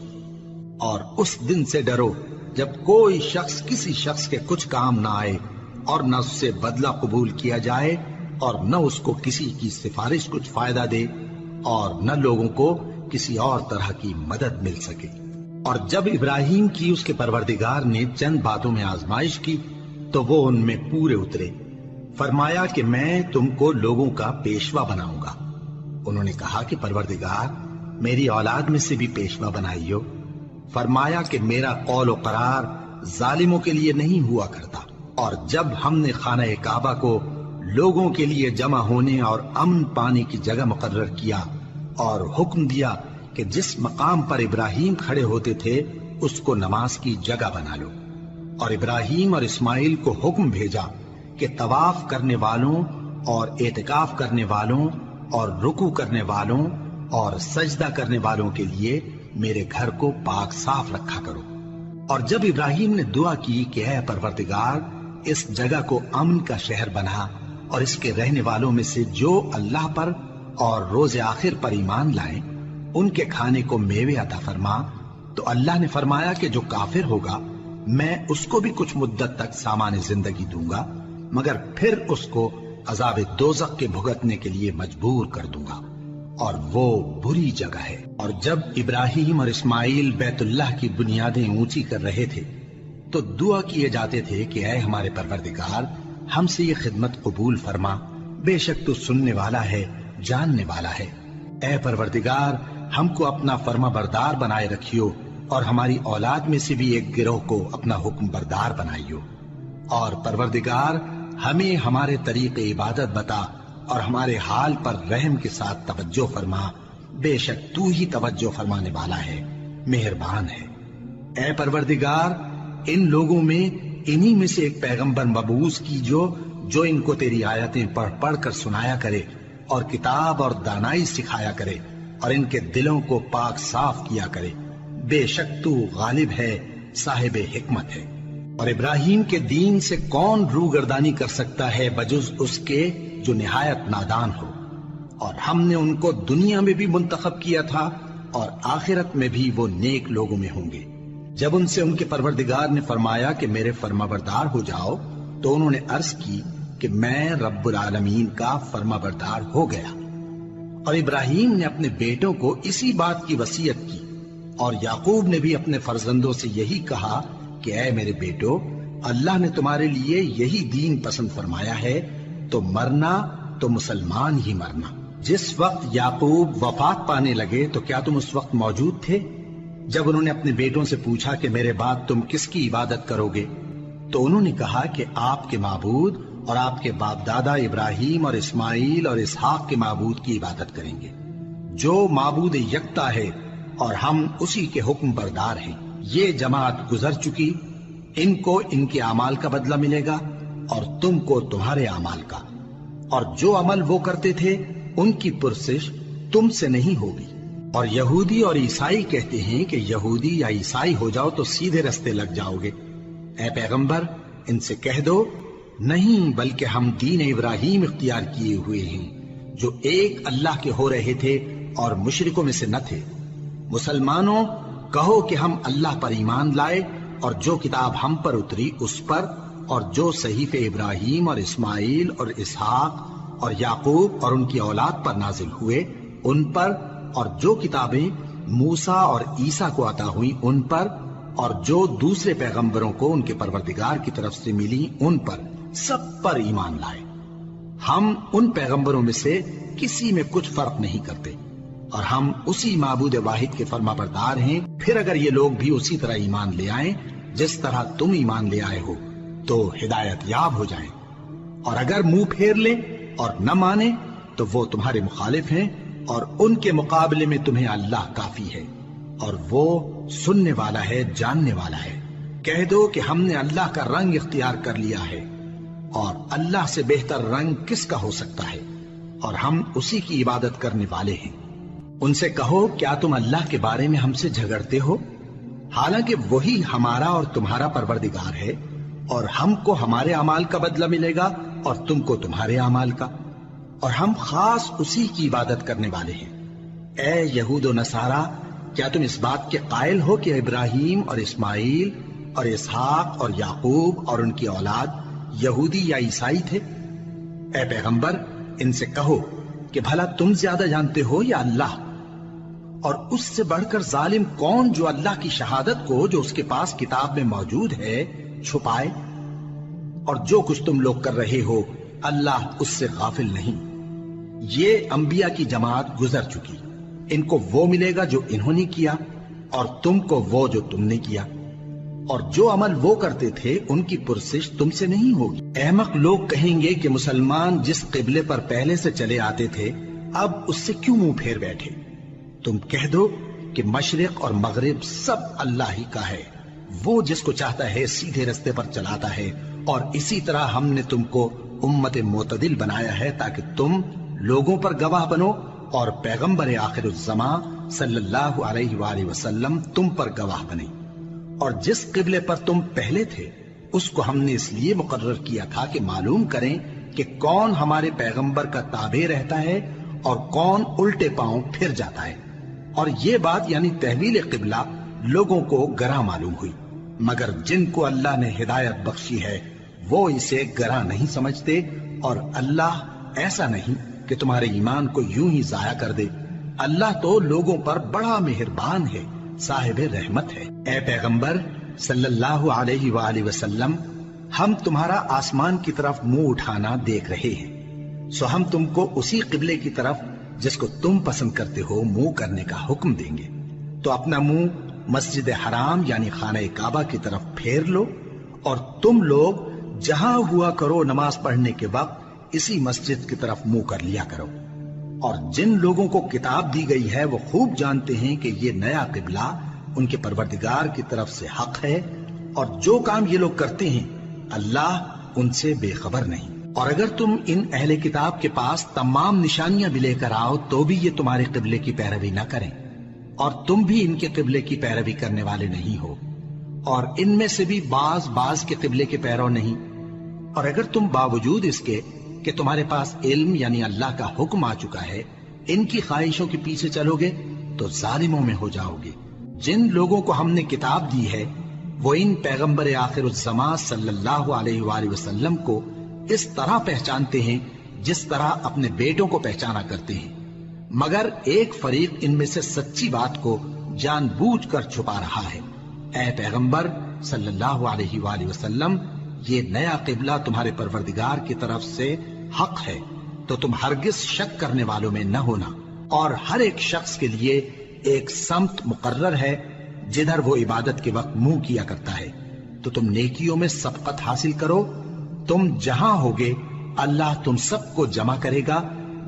اور اس دن سے ڈرو جب کوئی شخص کسی شخص کے کچھ کام نہ آئے، اور نہ اس سے بدلہ قبول کیا جائے، اور نہ اس کو کسی کی سفارش کچھ فائدہ دے، اور نہ لوگوں کو کسی اور طرح کی مدد مل سکے۔ اور جب ابراہیم کی اس کے پروردگار نے چند باتوں میں آزمائش کی تو وہ ان میں پورے اترے۔ فرمایا کہ میں تم کو لوگوں کا پیشوا بناؤں گا۔ انہوں نے کہا کہ پروردگار، میری اولاد میں سے بھی پیشوا بنائیو۔ فرمایا کہ میرا قول و قرار ظالموں کے لیے نہیں ہوا کرتا۔ اور جب ہم نے خانہ کعبہ کو لوگوں کے لیے جمع ہونے اور امن پانے کی جگہ مقرر کیا اور حکم دیا کہ جس مقام پر ابراہیم کھڑے ہوتے تھے اس کو نماز کی جگہ بنا لو، اور ابراہیم اور اسماعیل کو حکم بھیجا کہ طواف کرنے والوں اور اعتکاف کرنے والوں اور رکوع کرنے والوں اور سجدہ کرنے والوں کے لیے میرے گھر کو پاک صاف رکھا کرو۔ اور جب ابراہیم نے دعا کی کہ اے پروردگار اس جگہ کو امن کا شہر بنا اور اس کے رہنے والوں میں سے جو اللہ پر اور روز آخر پر ایمان لائیں ان کے کھانے کو میوے عطا فرما، تو اللہ نے فرمایا کہ جو کافر ہوگا میں اس کو بھی کچھ مدت تک سامان زندگی دوں گا، مگر پھر اس کو عذاب دوزخ کے بھگتنے کے لیے مجبور کر دوں گا، اور وہ بری جگہ ہے۔ اور جب ابراہیم اور اسماعیل بیت اللہ کی بنیادیں اونچی کر رہے تھے تو دعا کیے جاتے تھے کہ اے ہمارے پروردگار ہم سے یہ خدمت قبول فرما، بے شک تو سننے والا ہے، جاننے والا ہے۔ اے پروردگار ہم کو اپنا فرما بردار بنائے رکھیو، اور ہماری اولاد میں سے بھی ایک گروہ کو اپنا حکم بردار بنائیو، اور پروردگار ہمیں ہمارے طریق عبادت بتا اور ہمارے حال پر رحم کے ساتھ توجہ فرما، بے شک تو ہی توجہ فرمانے والا ہے، مہربان ہے۔ اے پروردگار ان لوگوں میں انہی میں سے ایک پیغمبر مبعوث کیجو جو ان کو تیری آیتیں پڑھ پڑھ کر سنایا کرے اور کتاب اور دانائی سکھایا کرے اور ان کے دلوں کو پاک صاف کیا کرے، بے شک تو غالب ہے، صاحب حکمت ہے۔ اور ابراہیم کے دین سے کون روگردانی کر سکتا ہے بجز اس کے جو نہایت نادان ہو، اور ہم نے ان کو دنیا میں بھی منتخب کیا تھا اور آخرت میں بھی وہ نیک لوگوں میں ہوں گے۔ جب ان سے ان کے پروردگار نے فرمایا کہ میرے فرما بردار ہو جاؤ تو انہوں نے عرض کی کہ میں رب العالمین کا فرما بردار ہو گیا۔ اور ابراہیم نے اپنے بیٹوں کو اسی بات کی وصیت کی، اور یعقوب نے بھی اپنے فرزندوں سے یہی کہا کہ اے میرے بیٹو، اللہ نے تمہارے لیے یہی دین پسند فرمایا ہے، تو مرنا تو مسلمان ہی مرنا۔ جس وقت یعقوب وفات پانے لگے تو کیا تم اس وقت موجود تھے جب انہوں نے اپنے بیٹوں سے پوچھا کہ میرے بعد تم کس کی عبادت کرو گے؟ تو انہوں نے کہا کہ آپ کے معبود اور آپ کے باپ دادا ابراہیم اور اسماعیل اور اسحاق کے معبود کی عبادت کریں گے، جو معبود یکتا ہے اور ہم اسی کے حکم بردار ہیں۔ یہ جماعت گزر چکی، ان کو ان کے اعمال کا بدلہ ملے گا اور تم کو تمہارے اعمال کا، اور جو عمل وہ کرتے تھے ان کی پرسش تم سے نہیں ہوگی۔ اور یہودی اور عیسائی کہتے ہیں کہ یہودی یا عیسائی ہو جاؤ تو سیدھے رستے لگ جاؤ گے۔ اے پیغمبر ان سے کہہ دو نہیں، بلکہ ہم دین ابراہیم اختیار کیے ہوئے ہیں جو ایک اللہ کے ہو رہے تھے اور مشرکوں میں سے نہ تھے۔ مسلمانوں کہو کہ ہم اللہ پر ایمان لائے اور جو کتاب ہم پر اتری اس پر، اور جو صحیفے ابراہیم اور اسماعیل اور اسحاق اور یعقوب اور ان کی اولاد پر نازل ہوئے ان پر، اور جو کتابیں موسیٰ اور عیسیٰ کو عطا ہوئی ان پر، اور جو دوسرے پیغمبروں کو ان کے پروردگار کی طرف سے ملی ان پر، سب پر ایمان لائے۔ ہم ان پیغمبروں میں سے کسی میں کچھ فرق نہیں کرتے، اور ہم اسی معبود واحد کے فرما بردار ہیں۔ پھر اگر یہ لوگ بھی اسی طرح ایمان لے آئیں جس طرح تم ایمان لے آئے ہو تو ہدایت یاب ہو جائیں، اور اگر منہ پھیر لیں اور نہ مانیں تو وہ تمہارے مخالف ہیں، اور ان کے مقابلے میں تمہیں اللہ کافی ہے، اور وہ سننے والا ہے، جاننے والا ہے۔ کہہ دو کہ ہم نے اللہ کا رنگ اختیار کر لیا ہے، اور اللہ سے بہتر رنگ کس کا ہو سکتا ہے، اور ہم اسی کی عبادت کرنے والے ہیں۔ ان سے کہو کیا تم اللہ کے بارے میں ہم سے جھگڑتے ہو، حالانکہ وہی ہمارا اور تمہارا پروردگار ہے، اور ہم کو ہمارے اعمال کا بدلہ ملے گا اور تم کو تمہارے اعمال کا، اور ہم خاص اسی کی عبادت کرنے والے ہیں۔ اے یہود و نصارا، کیا تم اس بات کے قائل ہو کہ ابراہیم اور اسماعیل اور اسحاق اور یعقوب اور ان کی اولاد یہودی یا عیسائی تھے؟ اے پیغمبر ان سے کہو کہ بھلا تم زیادہ جانتے ہو یا اللہ؟ اور اس سے بڑھ کر ظالم کون جو اللہ کی شہادت کو جو اس کے پاس کتاب میں موجود ہے چھپائے؟ اور جو کچھ تم لوگ کر رہے ہو اللہ اس سے غافل نہیں۔ یہ انبیاء کی جماعت گزر چکی، ان کو وہ ملے گا جو انہوں نے کیا، اور تم کو وہ جو تم نے کیا، اور جو عمل وہ کرتے تھے ان کی پرسش تم سے نہیں ہوگی۔ احمق لوگ کہیں گے کہ مسلمان جس قبلے پر پہلے سے چلے آتے تھے اب اس سے کیوں منہ پھیر بیٹھے؟ تم کہہ دو کہ مشرق اور مغرب سب اللہ ہی کا ہے، وہ جس کو چاہتا ہے سیدھے رستے پر چلاتا ہے، اور اسی طرح ہم نے تم کو امت معتدل بنایا ہے تاکہ تم لوگوں پر گواہ بنو اور پیغمبر آخر الزماں صلی اللہ علیہ وآلہ وسلم تم پر گواہ بنے۔ اور جس قبلے پر تم پہلے تھے اس کو ہم نے اس لیے مقرر کیا تھا کہ معلوم کریں کہ کون ہمارے پیغمبر کا تابع رہتا ہے اور کون الٹے پاؤں پھر جاتا ہے۔ اور یہ بات یعنی تحویل قبلہ لوگوں کو گراں معلوم ہوئی، مگر جن کو اللہ نے ہدایت بخشی ہے وہ اسے گراں نہیں سمجھتے، اور اللہ ایسا نہیں کہ تمہارے ایمان کو یوں ہی ضائع کر دے۔ اللہ تو لوگوں پر بڑا مہربان ہے، صاحب رحمت ہے۔ اے پیغمبر صلی اللہ علیہ وآلہ وسلم، ہم تمہارا آسمان کی طرف منہ اٹھانا دیکھ رہے ہیں، سو ہم تم کو اسی قبلے کی طرف جس کو تم پسند کرتے ہو منہ کرنے کا حکم دیں گے۔ تو اپنا منہ مسجد حرام یعنی خانہ کعبہ کی طرف پھیر لو، اور تم لوگ جہاں ہوا کرو نماز پڑھنے کے وقت اسی مسجد کی طرف منہ کر لیا کرو۔ اور جن لوگوں کو کتاب دی گئی ہے وہ خوب جانتے ہیں کہ یہ نیا قبلہ ان کے پروردگار کی طرف سے حق ہے، اور جو کام یہ لوگ کرتے ہیں اللہ ان سے بے خبر نہیں۔ اور اگر تم ان اہل کتاب کے پاس تمام نشانیاں بھی لے کر آؤ تو بھی یہ تمہارے قبلے کی پیروی نہ کریں، اور تم بھی ان کے قبلے کی پیروی کرنے والے نہیں ہو، اور ان میں سے بھی بعض کے قبلے کے پیرو نہیں۔ اور اگر تم باوجود اس کے کہ تمہارے پاس علم یعنی اللہ کا حکم آ چکا ہے ان کی خواہشوں کے پیچھے چلو گے تو ظالموں میں ہو جاؤ گے۔ جن لوگوں کو ہم نے کتاب دی ہے وہ ان پیغمبر آخر الزماں صلی اللہ علیہ وآلہ وسلم کو اس طرح پہچانتے ہیں جس طرح اپنے بیٹوں کو پہچانا کرتے ہیں، مگر ایک فریق ان میں سے سچی بات کو جان بوجھ کر چھپا رہا ہے۔ اے پیغمبر صلی اللہ علیہ وآلہ وسلم، یہ نیا قبلہ تمہارے پروردگار کی طرف سے حق ہے، تو تم ہرگز شک کرنے والوں میں نہ ہونا، اور ہر ایک شخص کے لیے ایک سمت مقرر ہے جدھر وہ عبادت کے وقت منہ کیا کرتا ہے، تو تم نیکیوں میں سبقت حاصل کرو۔ تم جہاں ہوگے اللہ تم سب کو جمع کرے گا،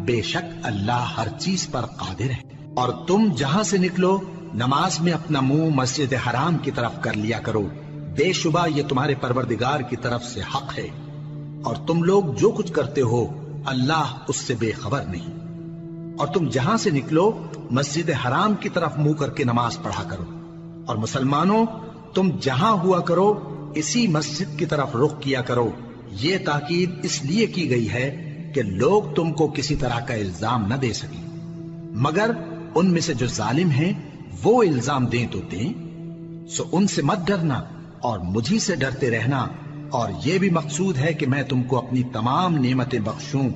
بے شک اللہ ہر چیز پر قادر ہے۔ اور تم جہاں سے نکلو نماز میں اپنا منہ مسجد حرام کی طرف کر لیا کرو، بے شبہ یہ تمہارے پروردگار کی طرف سے حق ہے، اور تم لوگ جو کچھ کرتے ہو اللہ اس سے بے خبر نہیں۔ اور تم جہاں سے نکلو مسجد حرام کی طرف منہ کر کے نماز پڑھا کرو، اور مسلمانوں تم جہاں ہوا کرو اسی مسجد کی طرف رخ کیا کرو۔ یہ تاکید اس لیے کی گئی ہے کہ لوگ تم کو کسی طرح کا الزام نہ دے سکیں، مگر ان میں سے جو ظالم ہیں وہ الزام دیں تو دیں، سو ان سے مت ڈرنا اور مجھی سے ڈرتے رہنا، اور یہ بھی مقصود ہے کہ میں تم کو اپنی تمام نعمتیں بخشوں،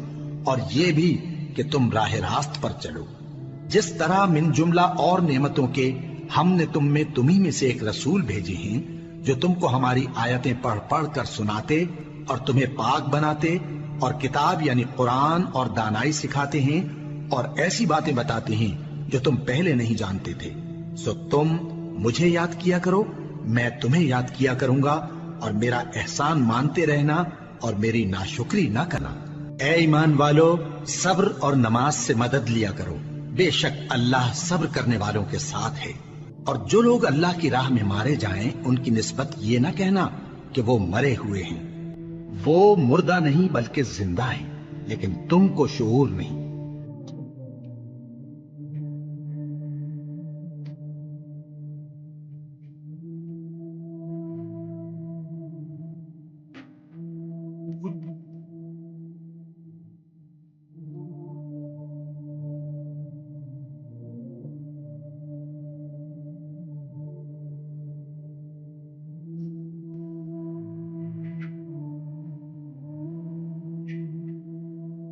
اور یہ بھی کہ تم راہ راست پر چلو۔ جس طرح من جملہ اور نعمتوں کے ہم نے تمہیں میں سے ایک رسول بھیجے ہیں جو تم کو ہماری آیتیں پڑھ پڑھ کر سناتے اور تمہیں پاک بناتے، اور کتاب یعنی قرآن اور دانائی سکھاتے ہیں، اور ایسی باتیں بتاتے ہیں جو تم پہلے نہیں جانتے تھے، سو تم مجھے یاد کیا کرو، میں تمہیں یاد کیا کروں گا، اور میرا احسان مانتے رہنا اور میری ناشکری نہ کرنا۔ اے ایمان والو، صبر اور نماز سے مدد لیا کرو، بے شک اللہ صبر کرنے والوں کے ساتھ ہے۔ اور جو لوگ اللہ کی راہ میں مارے جائیں ان کی نسبت یہ نہ کہنا کہ وہ مرے ہوئے ہیں، وہ مردہ نہیں بلکہ زندہ ہیں، لیکن تم کو شعور نہیں۔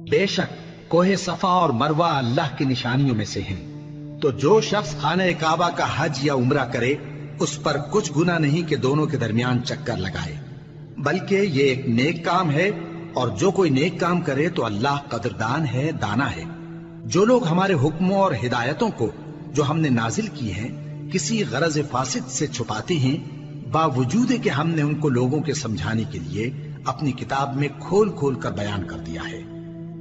بے شک کوہ صفا اور مروہ اللہ کی نشانیوں میں سے ہیں، تو جو شخص خانہ کعبہ کا حج یا عمرہ کرے اس پر کچھ گناہ نہیں کہ دونوں کے درمیان چکر لگائے، بلکہ یہ ایک نیک کام ہے، اور جو کوئی نیک کام کرے تو اللہ قدردان ہے، دانا ہے۔ جو لوگ ہمارے حکموں اور ہدایتوں کو جو ہم نے نازل کی ہیں کسی غرض فاسد سے چھپاتے ہیں، باوجود کہ ہم نے ان کو لوگوں کے سمجھانے کے لیے اپنی کتاب میں کھول کھول کر بیان کر دیا ہے۔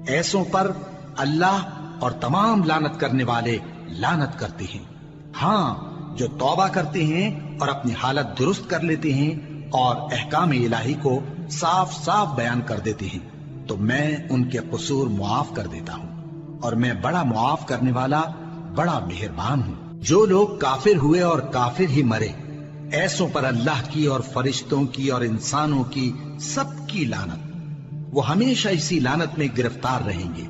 ایسوں پر اللہ اور تمام لعنت کرنے والے لعنت کرتے ہیں۔ ہاں، جو توبہ کرتے ہیں اور اپنی حالت درست کر لیتے ہیں اور احکام الہی کو صاف صاف بیان کر دیتے ہیں تو میں ان کے قصور معاف کر دیتا ہوں، اور میں بڑا معاف کرنے والا، بڑا مہربان ہوں۔ جو لوگ کافر ہوئے اور کافر ہی مرے، ایسوں پر اللہ کی اور فرشتوں کی اور انسانوں کی سب کی لعنت، وہ ہمیشہ اسی لعنت میں گرفتار رہیں گے۔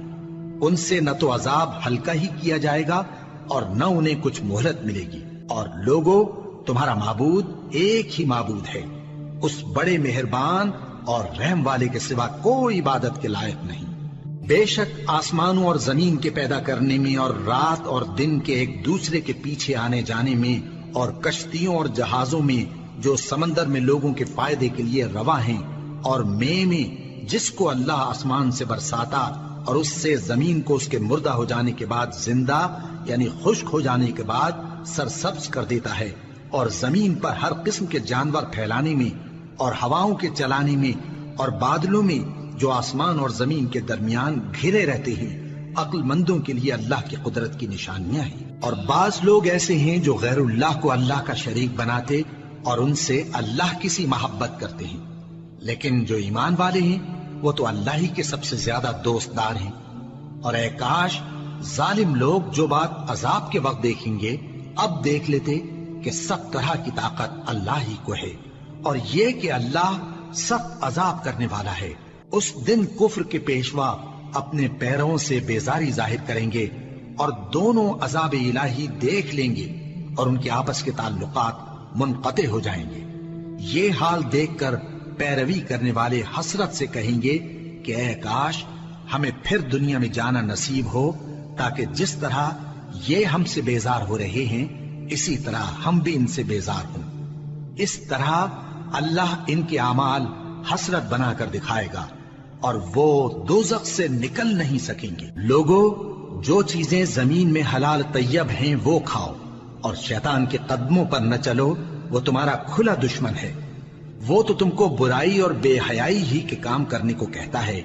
ان سے نہ تو عذاب ہلکا ہی کیا جائے گا اور نہ انہیں کچھ مہلت ملے گی۔ اور لوگوں، تمہارا معبود ایک ہی معبود ہے، اس بڑے مہربان اور رحم والے کے سوا کوئی عبادت کے لائق نہیں۔ بے شک آسمانوں اور زمین کے پیدا کرنے میں اور رات اور دن کے ایک دوسرے کے پیچھے آنے جانے میں اور کشتیوں اور جہازوں میں جو سمندر میں لوگوں کے فائدے کے لیے رواں ہیں، اور میں جس کو اللہ آسمان سے برساتا اور اس سے زمین کو اس کے مردہ ہو جانے کے بعد زندہ یعنی خشک ہو جانے کے بعد سرسبز کر دیتا ہے، اور زمین پر ہر قسم کے جانور پھیلانے میں اور ہواؤں کے چلانے میں اور بادلوں میں جو آسمان اور زمین کے درمیان گھرے رہتے ہیں، عقل مندوں کے لیے اللہ کی قدرت کی نشانیاں ہیں۔ اور بعض لوگ ایسے ہیں جو غیر اللہ کو اللہ کا شریک بناتے اور ان سے اللہ کی سی محبت کرتے ہیں، لیکن جو ایمان والے ہیں وہ تو اللہ ہی کے سب سے زیادہ دوست دار ہیں۔ اور اے کاش ظالم لوگ جو بات عذاب کے وقت دیکھیں گے اب دیکھ لیتے کہ سب طرح کی طاقت اللہ ہی کو ہے، اور یہ کہ اللہ سخت عذاب کرنے والا ہے۔ اس دن کفر کے پیشوا اپنے پیروں سے بیزاری ظاہر کریں گے اور دونوں عذاب الہی دیکھ لیں گے اور ان کے آپس کے تعلقات منقطع ہو جائیں گے۔ یہ حال دیکھ کر پیروی کرنے والے حسرت سے کہیں گے کہ اے کاش ہمیں پھر دنیا میں جانا نصیب ہو، تاکہ جس طرح یہ ہم سے بیزار ہو رہے ہیں اسی طرح ہم بھی ان سے بیزار ہوں۔ اس طرح اللہ ان کے اعمال حسرت بنا کر دکھائے گا اور وہ دوزخ سے نکل نہیں سکیں گے۔ لوگوں، جو چیزیں زمین میں حلال طیب ہیں وہ کھاؤ، اور شیطان کے قدموں پر نہ چلو، وہ تمہارا کھلا دشمن ہے۔ وہ تو تم کو برائی اور بے حیائی ہی کے کام کرنے کو کہتا ہے،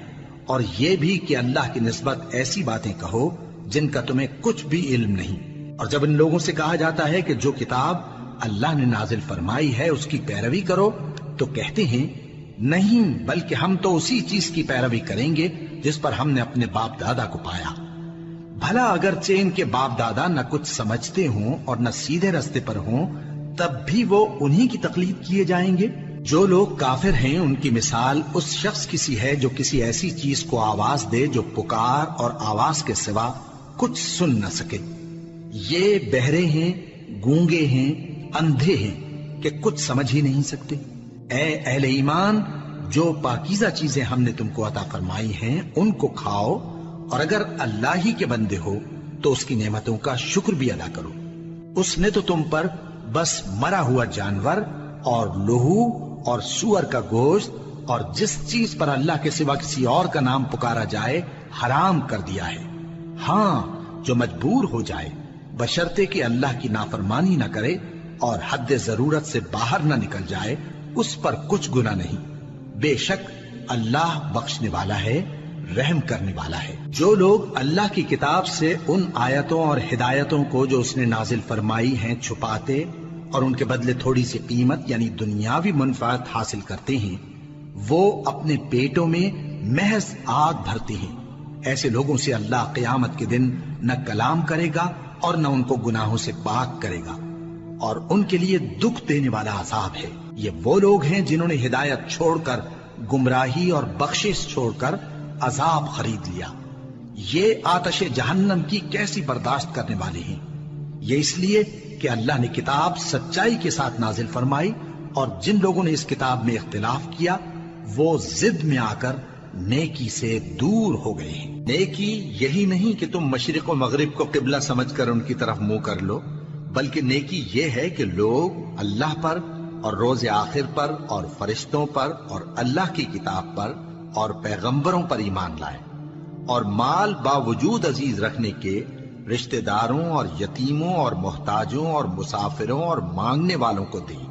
اور یہ بھی کہ اللہ کی نسبت ایسی باتیں کہو جن کا تمہیں کچھ بھی علم نہیں۔ اور جب ان لوگوں سے کہا جاتا ہے کہ جو کتاب اللہ نے نازل فرمائی ہے اس کی پیروی کرو، تو کہتے ہیں نہیں، بلکہ ہم تو اسی چیز کی پیروی کریں گے جس پر ہم نے اپنے باپ دادا کو پایا۔ بھلا اگرچہ ان کے باپ دادا نہ کچھ سمجھتے ہوں اور نہ سیدھے راستے پر ہوں، تب بھی وہ انہی کی تقلید کیے جائیں گے۔ جو لوگ کافر ہیں ان کی مثال اس شخص کی سی ہے جو کسی ایسی چیز کو آواز دے جو پکار اور آواز کے سوا کچھ سن نہ سکے۔ یہ بہرے ہیں، گونگے ہیں، اندھے ہیں کہ کچھ سمجھ ہی نہیں سکتے۔ اے اہل ایمان، جو پاکیزہ چیزیں ہم نے تم کو عطا فرمائی ہیں ان کو کھاؤ، اور اگر اللہ ہی کے بندے ہو تو اس کی نعمتوں کا شکر بھی ادا کرو۔ اس نے تو تم پر بس مرا ہوا جانور اور لہو اور سور کا گوشت اور جس چیز پر اللہ کے سوا کسی اور کا نام پکارا جائے حرام کر دیا ہے۔ ہاں، جو مجبور ہو جائے بشرطے کہ اللہ کی نافرمانی نہ کرے اور حد ضرورت سے باہر نہ نکل جائے، اس پر کچھ گناہ نہیں۔ بے شک اللہ بخشنے والا ہے، رحم کرنے والا ہے۔ جو لوگ اللہ کی کتاب سے ان آیتوں اور ہدایتوں کو جو اس نے نازل فرمائی ہیں چھپاتے اور ان کے بدلے تھوڑی سی قیمت یعنی دنیاوی منفعت حاصل کرتے ہیں، وہ اپنے پیٹوں میں محض آگ بھرتے ہیں۔ ایسے لوگوں سے اللہ قیامت کے دن نہ کلام کرے گا اور نہ ان کو گناہوں سے پاک کرے گا، اور ان کے لیے دکھ دینے والا عذاب ہے۔ یہ وہ لوگ ہیں جنہوں نے ہدایت چھوڑ کر گمراہی اور بخشش چھوڑ کر عذاب خرید لیا۔ یہ آتش جہنم کی کیسی برداشت کرنے والے ہیں۔ یہ اس لیے کہ اللہ نے کتاب سچائی کے ساتھ نازل فرمائی، اور جن لوگوں نے اس کتاب میں اختلاف کیا وہ ضد میں آ کر نیکی سے دور ہو گئے ہیں۔ نیکی یہی نہیں کہ تم مشرق و مغرب کو قبلہ سمجھ کر ان کی طرف منہ کر لو، بلکہ نیکی یہ ہے کہ لوگ اللہ پر اور روز آخر پر اور فرشتوں پر اور اللہ کی کتاب پر اور پیغمبروں پر ایمان لائے، اور مال باوجود عزیز رکھنے کے رشتہ داروں اور یتیموں اور محتاجوں اور مسافروں اور مانگنے والوں کو دیں،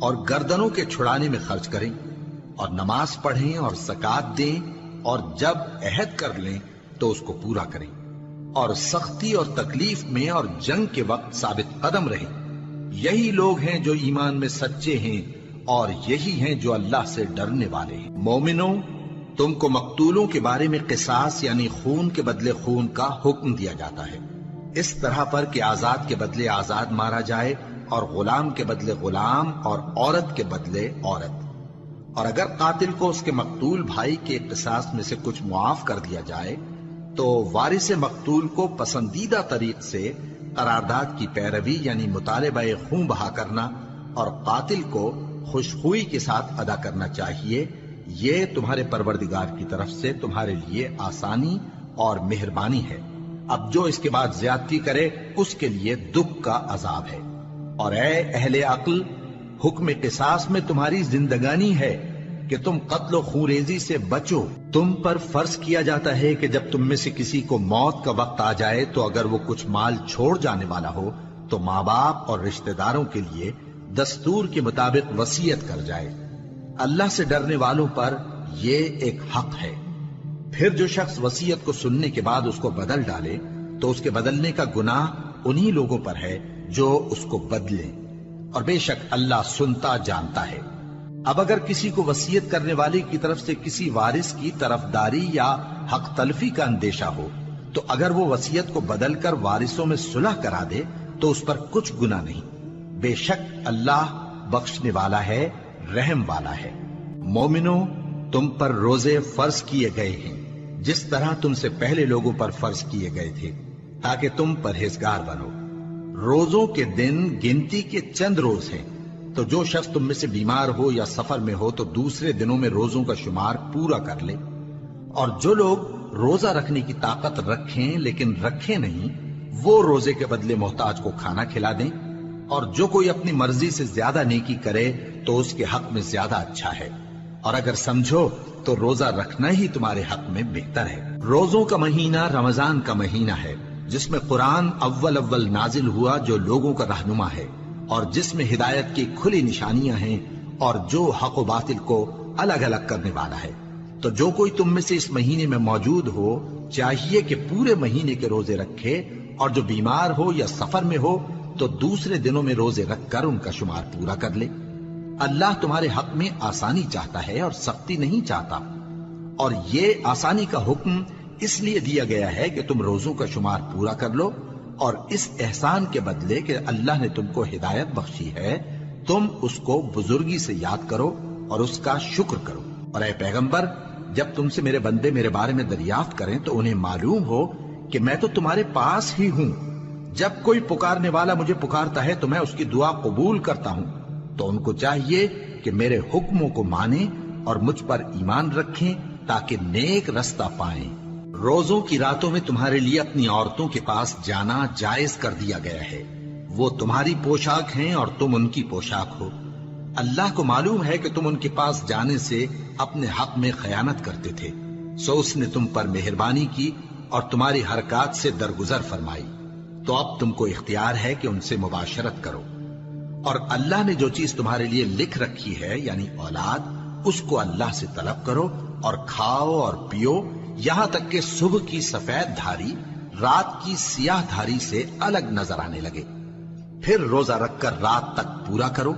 اور گردنوں کے چھڑانے میں خرچ کریں، اور نماز پڑھیں اور زکات دیں، اور جب عہد کر لیں تو اس کو پورا کریں، اور سختی اور تکلیف میں اور جنگ کے وقت ثابت قدم رہیں۔ یہی لوگ ہیں جو ایمان میں سچے ہیں، اور یہی ہیں جو اللہ سے ڈرنے والے ہیں۔ مومنوں، تم کو مقتولوں کے بارے میں قصاص یعنی خون کے بدلے خون کا حکم دیا جاتا ہے، اس طرح پر کہ آزاد کے بدلے آزاد مارا جائے، اور غلام کے بدلے غلام، اور عورت کے بدلے عورت۔ اور اگر قاتل کو اس کے مقتول بھائی کے قصاص میں سے کچھ معاف کر دیا جائے تو وارث مقتول کو پسندیدہ طریق سے قرارداد کی پیروی یعنی مطالبہ خون بہا کرنا اور قاتل کو خوشخوئی کے ساتھ ادا کرنا چاہیے۔ یہ تمہارے پروردگار کی طرف سے تمہارے لیے آسانی اور مہربانی ہے۔ اب جو اس کے بعد زیادتی کرے اس کے لیے دکھ کا عذاب ہے۔ اور اے اہل عقل، حکم قصاص میں تمہاری زندگانی ہے کہ تم قتل و خونریزی سے بچو۔ تم پر فرض کیا جاتا ہے کہ جب تم میں سے کسی کو موت کا وقت آ جائے تو اگر وہ کچھ مال چھوڑ جانے والا ہو تو ماں باپ اور رشتہ داروں کے لیے دستور کے مطابق وصیت کر جائے۔ اللہ سے ڈرنے والوں پر یہ ایک حق ہے۔ پھر جو شخص وصیت کو سننے کے بعد اس کو بدل ڈالے تو اس کے بدلنے کا گناہ انہی لوگوں پر ہے جو اس کو بدلیں، اور بے شک اللہ سنتا جانتا ہے۔ اب اگر کسی کو وصیت کرنے والے کی طرف سے کسی وارث کی طرفداری یا حق تلفی کا اندیشہ ہو تو اگر وہ وصیت کو بدل کر وارثوں میں صلح کرا دے تو اس پر کچھ گناہ نہیں، بے شک اللہ بخشنے والا ہے، رحم والا ہے۔ مومنوں، تم پر روزے فرض کیے گئے ہیں جس طرح تم سے پہلے لوگوں پر فرض کیے گئے تھے تاکہ تم پرہیزگار بنو۔ روزوں کے دن گنتی کے چند روز ہیں، تو جو شخص تم میں سے بیمار ہو یا سفر میں ہو تو دوسرے دنوں میں روزوں کا شمار پورا کر لے۔ اور جو لوگ روزہ رکھنے کی طاقت رکھیں لیکن رکھیں نہیں، وہ روزے کے بدلے محتاج کو کھانا کھلا دیں۔ اور جو کوئی اپنی مرضی سے زیادہ نیکی کرے تو اس کے حق میں زیادہ اچھا ہے، اور اگر سمجھو تو روزہ رکھنا ہی تمہارے حق میں بہتر ہے۔ روزوں کا مہینہ رمضان کا مہینہ ہے جس میں قرآن اول نازل ہوا، جو لوگوں کا رہنما ہے اور جس میں ہدایت کی کھلی نشانیاں ہیں اور جو حق و باطل کو الگ الگ کرنے والا ہے۔ تو جو کوئی تم میں سے اس مہینے میں موجود ہو چاہیے کہ پورے مہینے کے روزے رکھے، اور جو بیمار ہو یا سفر میں ہو تو دوسرے دنوں میں روزے رکھ کر ان کا شمار پورا کر لے۔ اللہ تمہارے حق میں آسانی چاہتا ہے اور سختی نہیں چاہتا، اور یہ آسانی کا حکم اس لیے دیا گیا ہے کہ تم روزوں کا شمار پورا کر لو، اور اس احسان کے بدلے کہ اللہ نے تم کو ہدایت بخشی ہے تم اس کو بزرگی سے یاد کرو اور اس کا شکر کرو۔ اور اے پیغمبر، جب تم سے میرے بندے میرے بارے میں دریافت کریں تو انہیں معلوم ہو کہ میں تو تمہارے پاس ہی ہوں۔ جب کوئی پکارنے والا مجھے پکارتا ہے تو میں اس کی دعا قبول کرتا ہوں، تو ان کو چاہیے کہ میرے حکموں کو مانیں اور مجھ پر ایمان رکھیں تاکہ نیک رستہ پائیں۔ روزوں کی راتوں میں تمہارے لیے اپنی عورتوں کے پاس جانا جائز کر دیا گیا ہے، وہ تمہاری پوشاک ہیں اور تم ان کی پوشاک ہو۔ اللہ کو معلوم ہے کہ تم ان کے پاس جانے سے اپنے حق میں خیانت کرتے تھے، سو اس نے تم پر مہربانی کی اور تمہاری حرکات سے درگزر فرمائی، تو اب تم کو اختیار ہے کہ ان سے مباشرت کرو۔ اور اللہ نے جو چیز تمہارے لیے لکھ رکھی ہے یعنی اولاد، اس کو اللہ سے طلب کرو اور کھاؤ اور پیو یہاں تک کہ صبح کی سفید دھاری رات کی سیاہ دھاری سے الگ نظر آنے لگے، پھر روزہ رکھ کر رات تک پورا کرو۔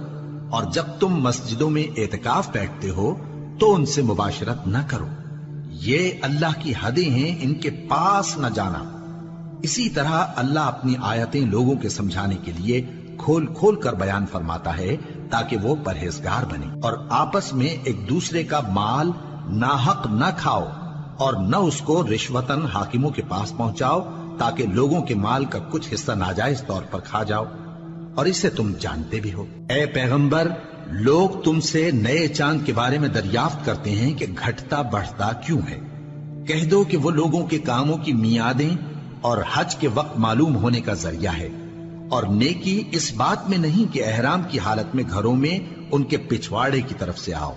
اور جب تم مسجدوں میں اعتکاف بیٹھتے ہو تو ان سے مباشرت نہ کرو، یہ اللہ کی حدیں ہیں، ان کے پاس نہ جانا۔ اسی طرح اللہ اپنی آیتیں لوگوں کے سمجھانے کے لیے کھول کھول کر بیان فرماتا ہے تاکہ وہ پرہیزگار بنے۔ اور آپس میں ایک دوسرے کا مال ناحق نہ کھاؤ اور نہ اس کو رشوتاً حاکموں کے پاس پہنچاؤ تاکہ لوگوں کے مال کا کچھ حصہ ناجائز طور پر کھا جاؤ، اور اسے تم جانتے بھی ہو۔ اے پیغمبر، لوگ تم سے نئے چاند کے بارے میں دریافت کرتے ہیں کہ گھٹتا بڑھتا کیوں ہے۔ کہہ دو کہ وہ لوگوں کے کاموں کی میعادیں اور حج کے وقت معلوم ہونے کا ذریعہ ہے، اور نیکی اس بات میں نہیں کہ احرام کی حالت میں گھروں میں ان کے پچھواڑے کی طرف سے آؤ،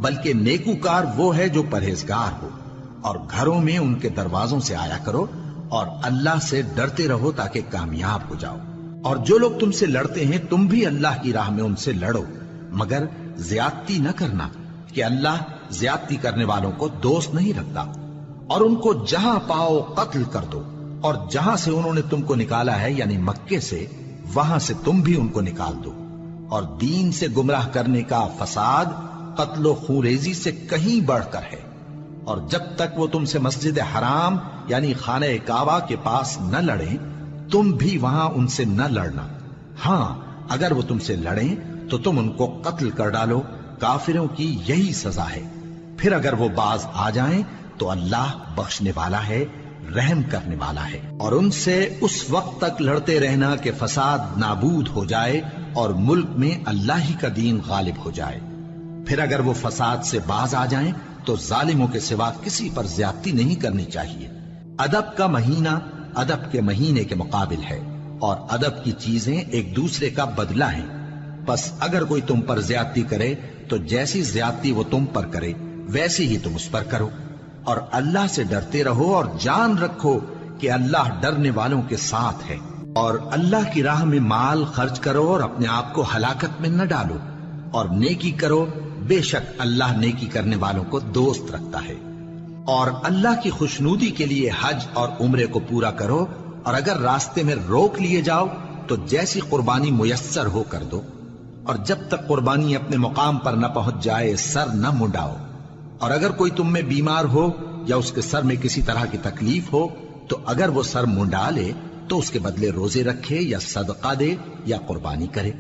بلکہ نیکوکار وہ ہے جو پرہیزگار ہو، اور گھروں میں ان کے دروازوں سے آیا کرو اور اللہ سے ڈرتے رہو تاکہ کامیاب ہو جاؤ۔ اور جو لوگ تم سے لڑتے ہیں تم بھی اللہ کی راہ میں ان سے لڑو، مگر زیادتی نہ کرنا، کہ اللہ زیادتی کرنے والوں کو دوست نہیں رکھتا، اور ان کو جہاں پاؤ قتل کر دو، اور جہاں سے انہوں نے تم کو نکالا ہے یعنی مکے سے، وہاں سے تم بھی ان کو نکال دو۔ اور دین سے گمراہ کرنے کا فساد قتل و خونریزی سے کہیں بڑھ کر ہے، اور جب تک وہ تم سے مسجد حرام یعنی خانہ کعبہ کے پاس نہ لڑیں، تم بھی وہاں ان سے نہ لڑنا۔ ہاں اگر وہ تم سے لڑیں تو تم ان کو قتل کر ڈالو، کافروں کی یہی سزا ہے۔ پھر اگر وہ باز آ جائیں تو اللہ بخشنے والا ہے، رحم کرنے والا ہے۔ اور ان سے اس وقت تک لڑتے رہنا کہ فساد نابود ہو جائے اور ملک میں اللہ ہی کا دین غالب ہو جائے۔ پھر اگر وہ فساد سے باز آ جائیں تو ظالموں کے سوا کسی پر زیادتی نہیں کرنی چاہیے۔ ادب کا مہینہ ادب کے مہینے کے مقابل ہے، اور ادب کی چیزیں ایک دوسرے کا بدلہ ہیں۔ بس اگر کوئی تم پر زیادتی کرے تو جیسی زیادتی وہ تم پر کرے ویسی ہی تم اس پر کرو، اور اللہ سے ڈرتے رہو اور جان رکھو کہ اللہ ڈرنے والوں کے ساتھ ہے۔ اور اللہ کی راہ میں مال خرچ کرو اور اپنے آپ کو ہلاکت میں نہ ڈالو، اور نیکی کرو، بے شک اللہ نیکی کرنے والوں کو دوست رکھتا ہے۔ اور اللہ کی خوشنودی کے لیے حج اور عمرے کو پورا کرو، اور اگر راستے میں روک لیے جاؤ تو جیسی قربانی میسر ہو کر دو، اور جب تک قربانی اپنے مقام پر نہ پہنچ جائے سر نہ منڈاؤ۔ اور اگر کوئی تم میں بیمار ہو یا اس کے سر میں کسی طرح کی تکلیف ہو تو اگر وہ سر منڈا لے تو اس کے بدلے روزے رکھے یا صدقہ دے یا قربانی کرے۔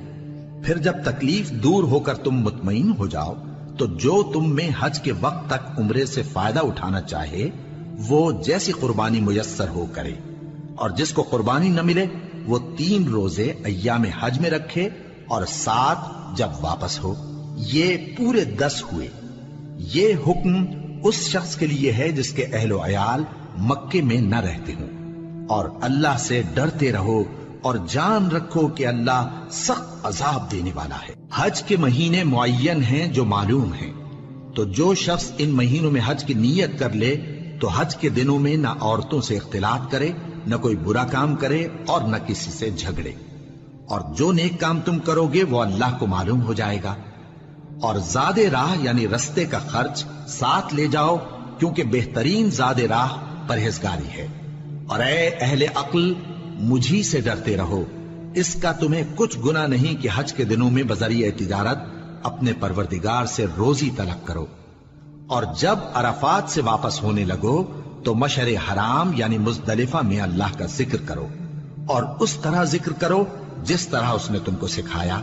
پھر جب تکلیف دور ہو کر تم مطمئن ہو جاؤ تو جو تم میں حج کے وقت تک عمرے سے فائدہ اٹھانا چاہے وہ جیسی قربانی میسر ہو کرے، اور جس کو قربانی نہ ملے وہ 3 روزے ایام حج میں رکھے اور 7 جب واپس ہو۔ یہ پورے 10 ہوئے۔ یہ حکم اس شخص کے لیے ہے جس کے اہل و عیال مکے میں نہ رہتے ہوں۔ اور اللہ سے ڈرتے رہو اور جان رکھو کہ اللہ سخت عذاب دینے والا ہے۔ حج کے مہینے معین ہیں جو معلوم ہیں، تو جو شخص ان مہینوں میں حج کی نیت کر لے تو حج کے دنوں میں نہ عورتوں سے اختلاط کرے، نہ کوئی برا کام کرے اور نہ کسی سے جھگڑے۔ اور جو نیک کام تم کرو گے وہ اللہ کو معلوم ہو جائے گا۔ اور زاد راہ یعنی رستے کا خرچ ساتھ لے جاؤ، کیونکہ بہترین زاد راہ پرہیزگاری ہے۔ اور اے اہل عقل، مجھی سے ڈرتے رہو، اس کا تمہیں کچھ گناہ نہیں کہ حج کے دنوں میں بذریعہ تجارت اپنے پروردگار سے روزی طلب کرو۔ اور جب عرفات سے واپس ہونے لگو تو مشعر حرام یعنی مزدلفہ میں اللہ کا ذکر کرو، اور اس طرح ذکر کرو جس طرح اس نے تم کو سکھایا،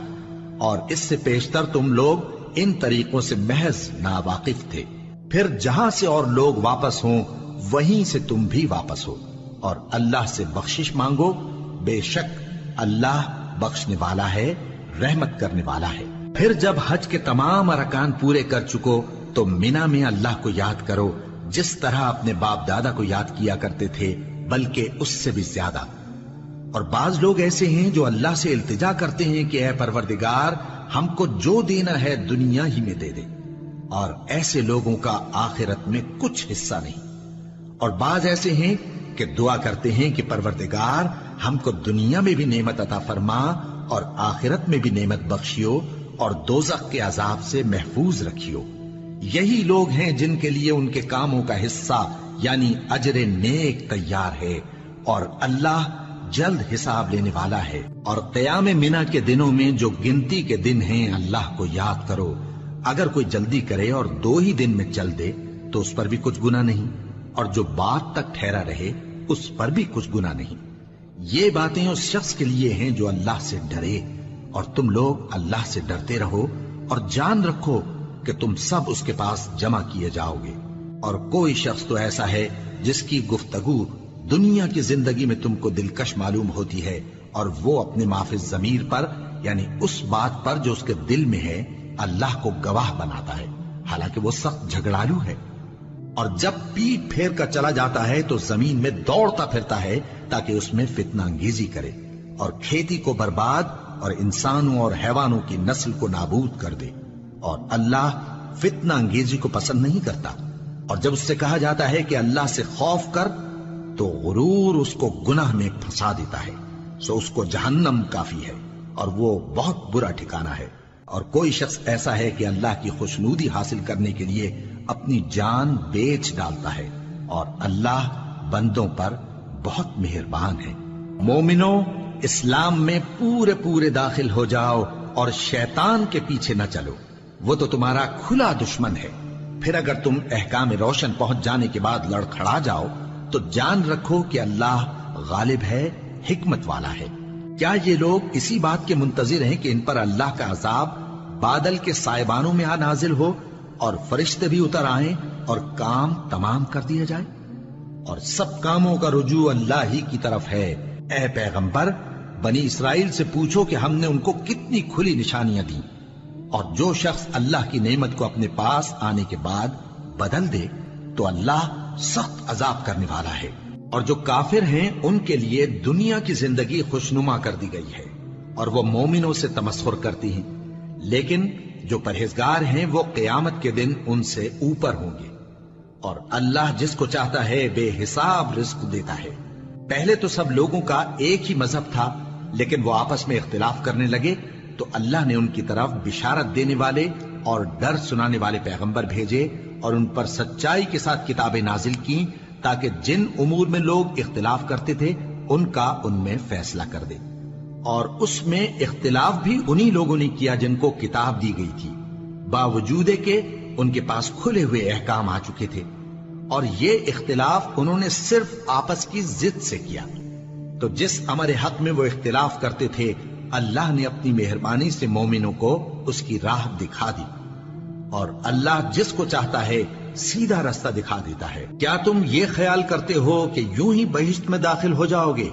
اور اس سے پیشتر تم لوگ ان طریقوں سے محض ناواقف تھے۔ پھر جہاں سے اور لوگ واپس ہوں وہیں سے تم بھی واپس ہو، اور اللہ سے بخشش مانگو، بے شک اللہ بخشنے والا ہے، رحمت کرنے والا ہے۔ پھر جب حج کے تمام ارکان پورے کر چکو تو مینا میں اللہ کو یاد کرو جس طرح اپنے باپ دادا کو یاد کیا کرتے تھے، بلکہ اس سے بھی زیادہ۔ اور بعض لوگ ایسے ہیں جو اللہ سے التجا کرتے ہیں کہ اے پروردگار ہم کو جو دینا ہے دنیا ہی میں دے دے، اور ایسے لوگوں کا آخرت میں کچھ حصہ نہیں۔ اور بعض ایسے ہیں کہ دعا کرتے ہیں کہ پروردگار ہم کو دنیا میں بھی نعمت عطا فرما اور آخرت میں بھی نعمت بخشیو اور دوزخ کے عذاب سے محفوظ رکھیو۔ یہی لوگ ہیں جن کے لیے ان کے کاموں کا حصہ یعنی اجر نیک تیار ہے، اور اللہ جلد حساب لینے والا ہے۔ اور قیام منا کے دنوں میں جو گنتی کے دن ہیں اللہ کو یاد کرو۔ اگر کوئی جلدی کرے اور 2 ہی دن میں چل دے تو اس پر بھی کچھ گناہ نہیں، اور جو بات تک ٹھہرا رہے اس پر بھی کچھ گناہ نہیں۔ یہ باتیں اس شخص کے لیے ہیں جو اللہ سے ڈرے، اور تم لوگ اللہ سے ڈرتے رہو اور جان رکھو کہ تم سب اس کے پاس جمع کیے جاؤ گے۔ اور کوئی شخص تو ایسا ہے جس کی گفتگو دنیا کی زندگی میں تم کو دلکش معلوم ہوتی ہے، اور وہ اپنے معافی ضمیر پر یعنی اس بات پر جو اس کے دل میں ہے اللہ کو گواہ بناتا ہے، حالانکہ وہ سخت جھگڑالو ہے۔ اور جب پیٹ پھیر کر چلا جاتا ہے تو زمین میں دوڑتا پھرتا ہے تاکہ اس میں فتنہ انگیزی کرے اور کھیتی کو برباد اور انسانوں اور حیوانوں کی نسل کو نابود کر دے، اور اللہ فتنہ انگیزی کو پسند نہیں کرتا۔ اور جب اس سے کہا جاتا ہے کہ اللہ سے خوف کر تو غرور اس کو گناہ میں پھنسا دیتا ہے، سو اس کو جہنم کافی ہے اور وہ بہت برا ٹھکانہ ہے۔ اور کوئی شخص ایسا ہے کہ اللہ کی خوشنودی حاصل کرنے کے لیے اپنی جان بیچ ڈالتا ہے، اور اللہ بندوں پر بہت مہربان ہے۔ مومنو، اسلام میں پورے پورے داخل ہو جاؤ اور شیطان کے پیچھے نہ چلو، وہ تو تمہارا کھلا دشمن ہے۔ پھر اگر تم احکام روشن پہنچ جانے کے بعد لڑکھڑا جاؤ تو جان رکھو کہ اللہ غالب ہے، حکمت والا ہے۔ کیا یہ لوگ اسی بات کے منتظر ہیں کہ ان پر اللہ کا عذاب بادل کے سائبانوں میں نازل ہو اور فرشتے بھی اتر آئیں اور کام تمام کر دیا جائے؟ اور سب کاموں کا رجوع اللہ ہی کی طرف ہے۔ اے پیغمبر، بنی اسرائیل سے پوچھو کہ ہم نے ان کو کتنی کھلی نشانیاں دیں، اور جو شخص اللہ کی نعمت کو اپنے پاس آنے کے بعد بدل دے تو اللہ سخت عذاب کرنے والا ہے۔ اور جو کافر ہیں ان کے لیے دنیا کی زندگی خوشنما کر دی گئی ہے، اور وہ مومنوں سے تمسخر کرتی ہیں، لیکن جو پرہیزگار ہیں وہ قیامت کے دن ان سے اوپر ہوں گے۔ اور اللہ جس کو چاہتا ہے بے حساب رزق دیتا ہے۔ پہلے تو سب لوگوں کا ایک ہی مذہب تھا، لیکن وہ آپس میں اختلاف کرنے لگے تو اللہ نے ان کی طرف بشارت دینے والے اور ڈر سنانے والے پیغمبر بھیجے، اور ان پر سچائی کے ساتھ کتابیں نازل کی، تاکہ جن امور میں لوگ اختلاف کرتے تھے ان کا ان میں فیصلہ کر دے۔ اور اس میں اختلاف بھی انہی لوگوں نے کیا جن کو کتاب دی گئی تھی، باوجود کہ ان کے پاس کھلے ہوئے احکام آ چکے تھے، اور یہ اختلاف انہوں نے صرف آپس کی ضد سے کیا۔ تو جس امر حق میں وہ اختلاف کرتے تھے اللہ نے اپنی مہربانی سے مومنوں کو اس کی راہ دکھا دی، اور اللہ جس کو چاہتا ہے سیدھا رستہ دکھا دیتا ہے۔ کیا تم یہ خیال کرتے ہو کہ یوں ہی بہشت میں داخل ہو جاؤ گے،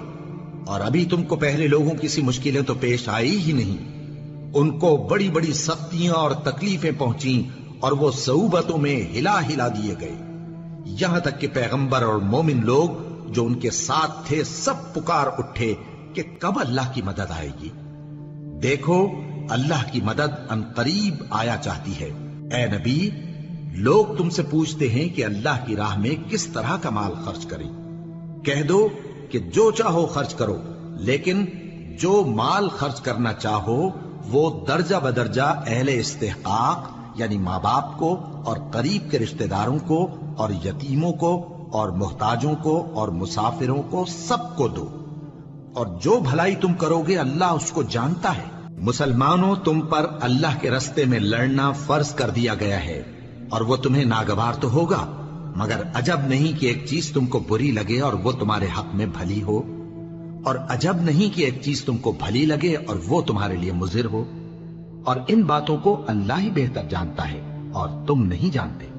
اور ابھی تم کو پہلے لوگوں کی سی مشکلیں تو پیش آئی ہی نہیں؟ ان کو بڑی بڑی سختیاں اور تکلیفیں پہنچیں، اور وہ صعوبتوں میں ہلا ہلا دیے گئے، یہاں تک کہ پیغمبر اور مومن لوگ جو ان کے ساتھ تھے سب پکار اٹھے کہ کب اللہ کی مدد آئے گی۔ دیکھو اللہ کی مدد ان قریب آیا چاہتی ہے۔ اے نبی، لوگ تم سے پوچھتے ہیں کہ اللہ کی راہ میں کس طرح کا مال خرچ کریں۔ کہہ دو کہ جو چاہو خرچ کرو، لیکن جو مال خرچ کرنا چاہو وہ درجہ بدرجہ اہل استحقاق یعنی ماں باپ کو اور قریب کے رشتہ داروں کو اور یتیموں کو اور محتاجوں کو اور مسافروں کو سب کو دو، اور جو بھلائی تم کرو گے اللہ اس کو جانتا ہے۔ مسلمانوں، تم پر اللہ کے رستے میں لڑنا فرض کر دیا گیا ہے، اور وہ تمہیں ناگوار تو ہوگا، مگر عجب نہیں کہ ایک چیز تم کو بری لگے اور وہ تمہارے حق میں بھلی ہو، اور عجب نہیں کہ ایک چیز تم کو بھلی لگے اور وہ تمہارے لیے مضر ہو، اور ان باتوں کو اللہ ہی بہتر جانتا ہے اور تم نہیں جانتے۔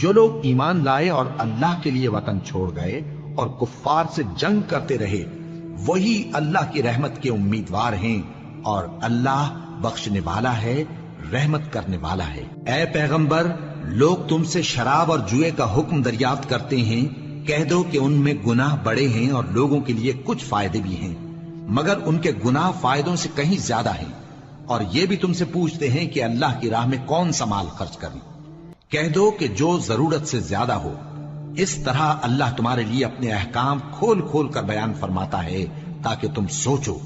جو لوگ ایمان لائے اور اللہ کے لیے وطن چھوڑ گئے اور کفار سے جنگ کرتے رہے وہی اللہ کی رحمت کے امیدوار ہیں، اور اللہ بخشنے والا ہے، رحمت کرنے والا ہے۔ اے پیغمبر، لوگ تم سے شراب اور جوئے کا حکم دریافت کرتے ہیں، کہہ دو کہ ان میں گناہ بڑے ہیں اور لوگوں کے لیے کچھ فائدے بھی ہیں، مگر ان کے گناہ فائدوں سے کہیں زیادہ ہیں۔ اور یہ بھی تم سے پوچھتے ہیں کہ اللہ کی راہ میں کون سا مال خرچ کریں، کہہ دو کہ جو ضرورت سے زیادہ ہو۔ اس طرح اللہ تمہارے لیے اپنے احکام کھول کھول کر بیان فرماتا ہے تاکہ تم سوچو،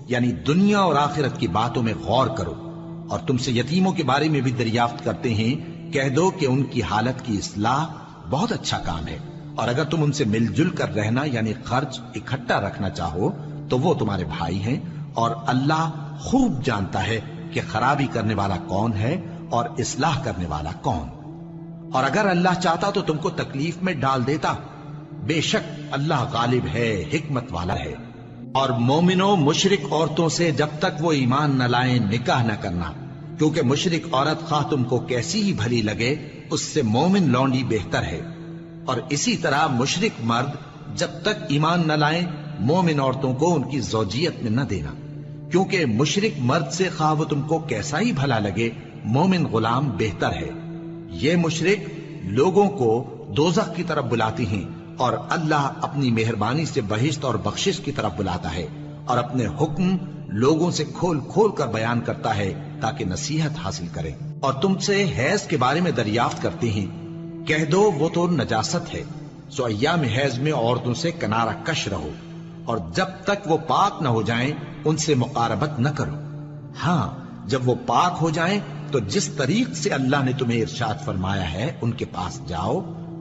یعنی دنیا اور آخرت کی باتوں میں غور کرو۔ اور تم سے یتیموں کے بارے میں بھی دریافت کرتے ہیں، کہہ دو کہ ان کی حالت کی اصلاح بہت اچھا کام ہے، اور اگر تم ان سے مل جل کر رہنا یعنی خرچ اکٹھا رکھنا چاہو تو وہ تمہارے بھائی ہیں، اور اللہ خوب جانتا ہے کہ خرابی کرنے والا کون ہے اور اصلاح کرنے والا کون۔ اور اگر اللہ چاہتا تو تم کو تکلیف میں ڈال دیتا، بے شک اللہ غالب ہے، حکمت والا ہے۔ اور مومنوں مشرک عورتوں سے جب تک وہ ایمان نہ لائیں نکاح نہ کرنا، کیونکہ مشرک عورت خواہ تم کو کیسی ہی بھلی لگے اس سے مومن لونڈی بہتر ہے، اور اسی طرح مشرک مرد جب تک ایمان نہ لائیں مومن عورتوں کو ان کی زوجیت میں نہ دینا، کیونکہ مشرک مرد سے خواہ وہ تم کو کیسا ہی بھلا لگے مومن غلام بہتر ہے۔ یہ مشرک لوگوں کو دوزخ کی طرف بلاتی ہیں، اور اللہ اپنی مہربانی سے بہشت اور بخشش کی طرف بلاتا ہے، اور اپنے حکم لوگوں سے کھول کھول کر بیان کرتا ہے تاکہ نصیحت حاصل کریں۔ اور تم سے حیض کے بارے میں دریافت کرتے ہیں، کہہ دو وہ تو نجاست ہے، سو ایام حیض میں عورتوں سے کنارہ کش رہو، اور جب تک وہ پاک نہ ہو جائیں ان سے مقاربت نہ کرو۔ ہاں جب وہ پاک ہو جائیں تو جس طریق سے اللہ نے تمہیں ارشاد فرمایا ہے ان کے پاس جاؤ،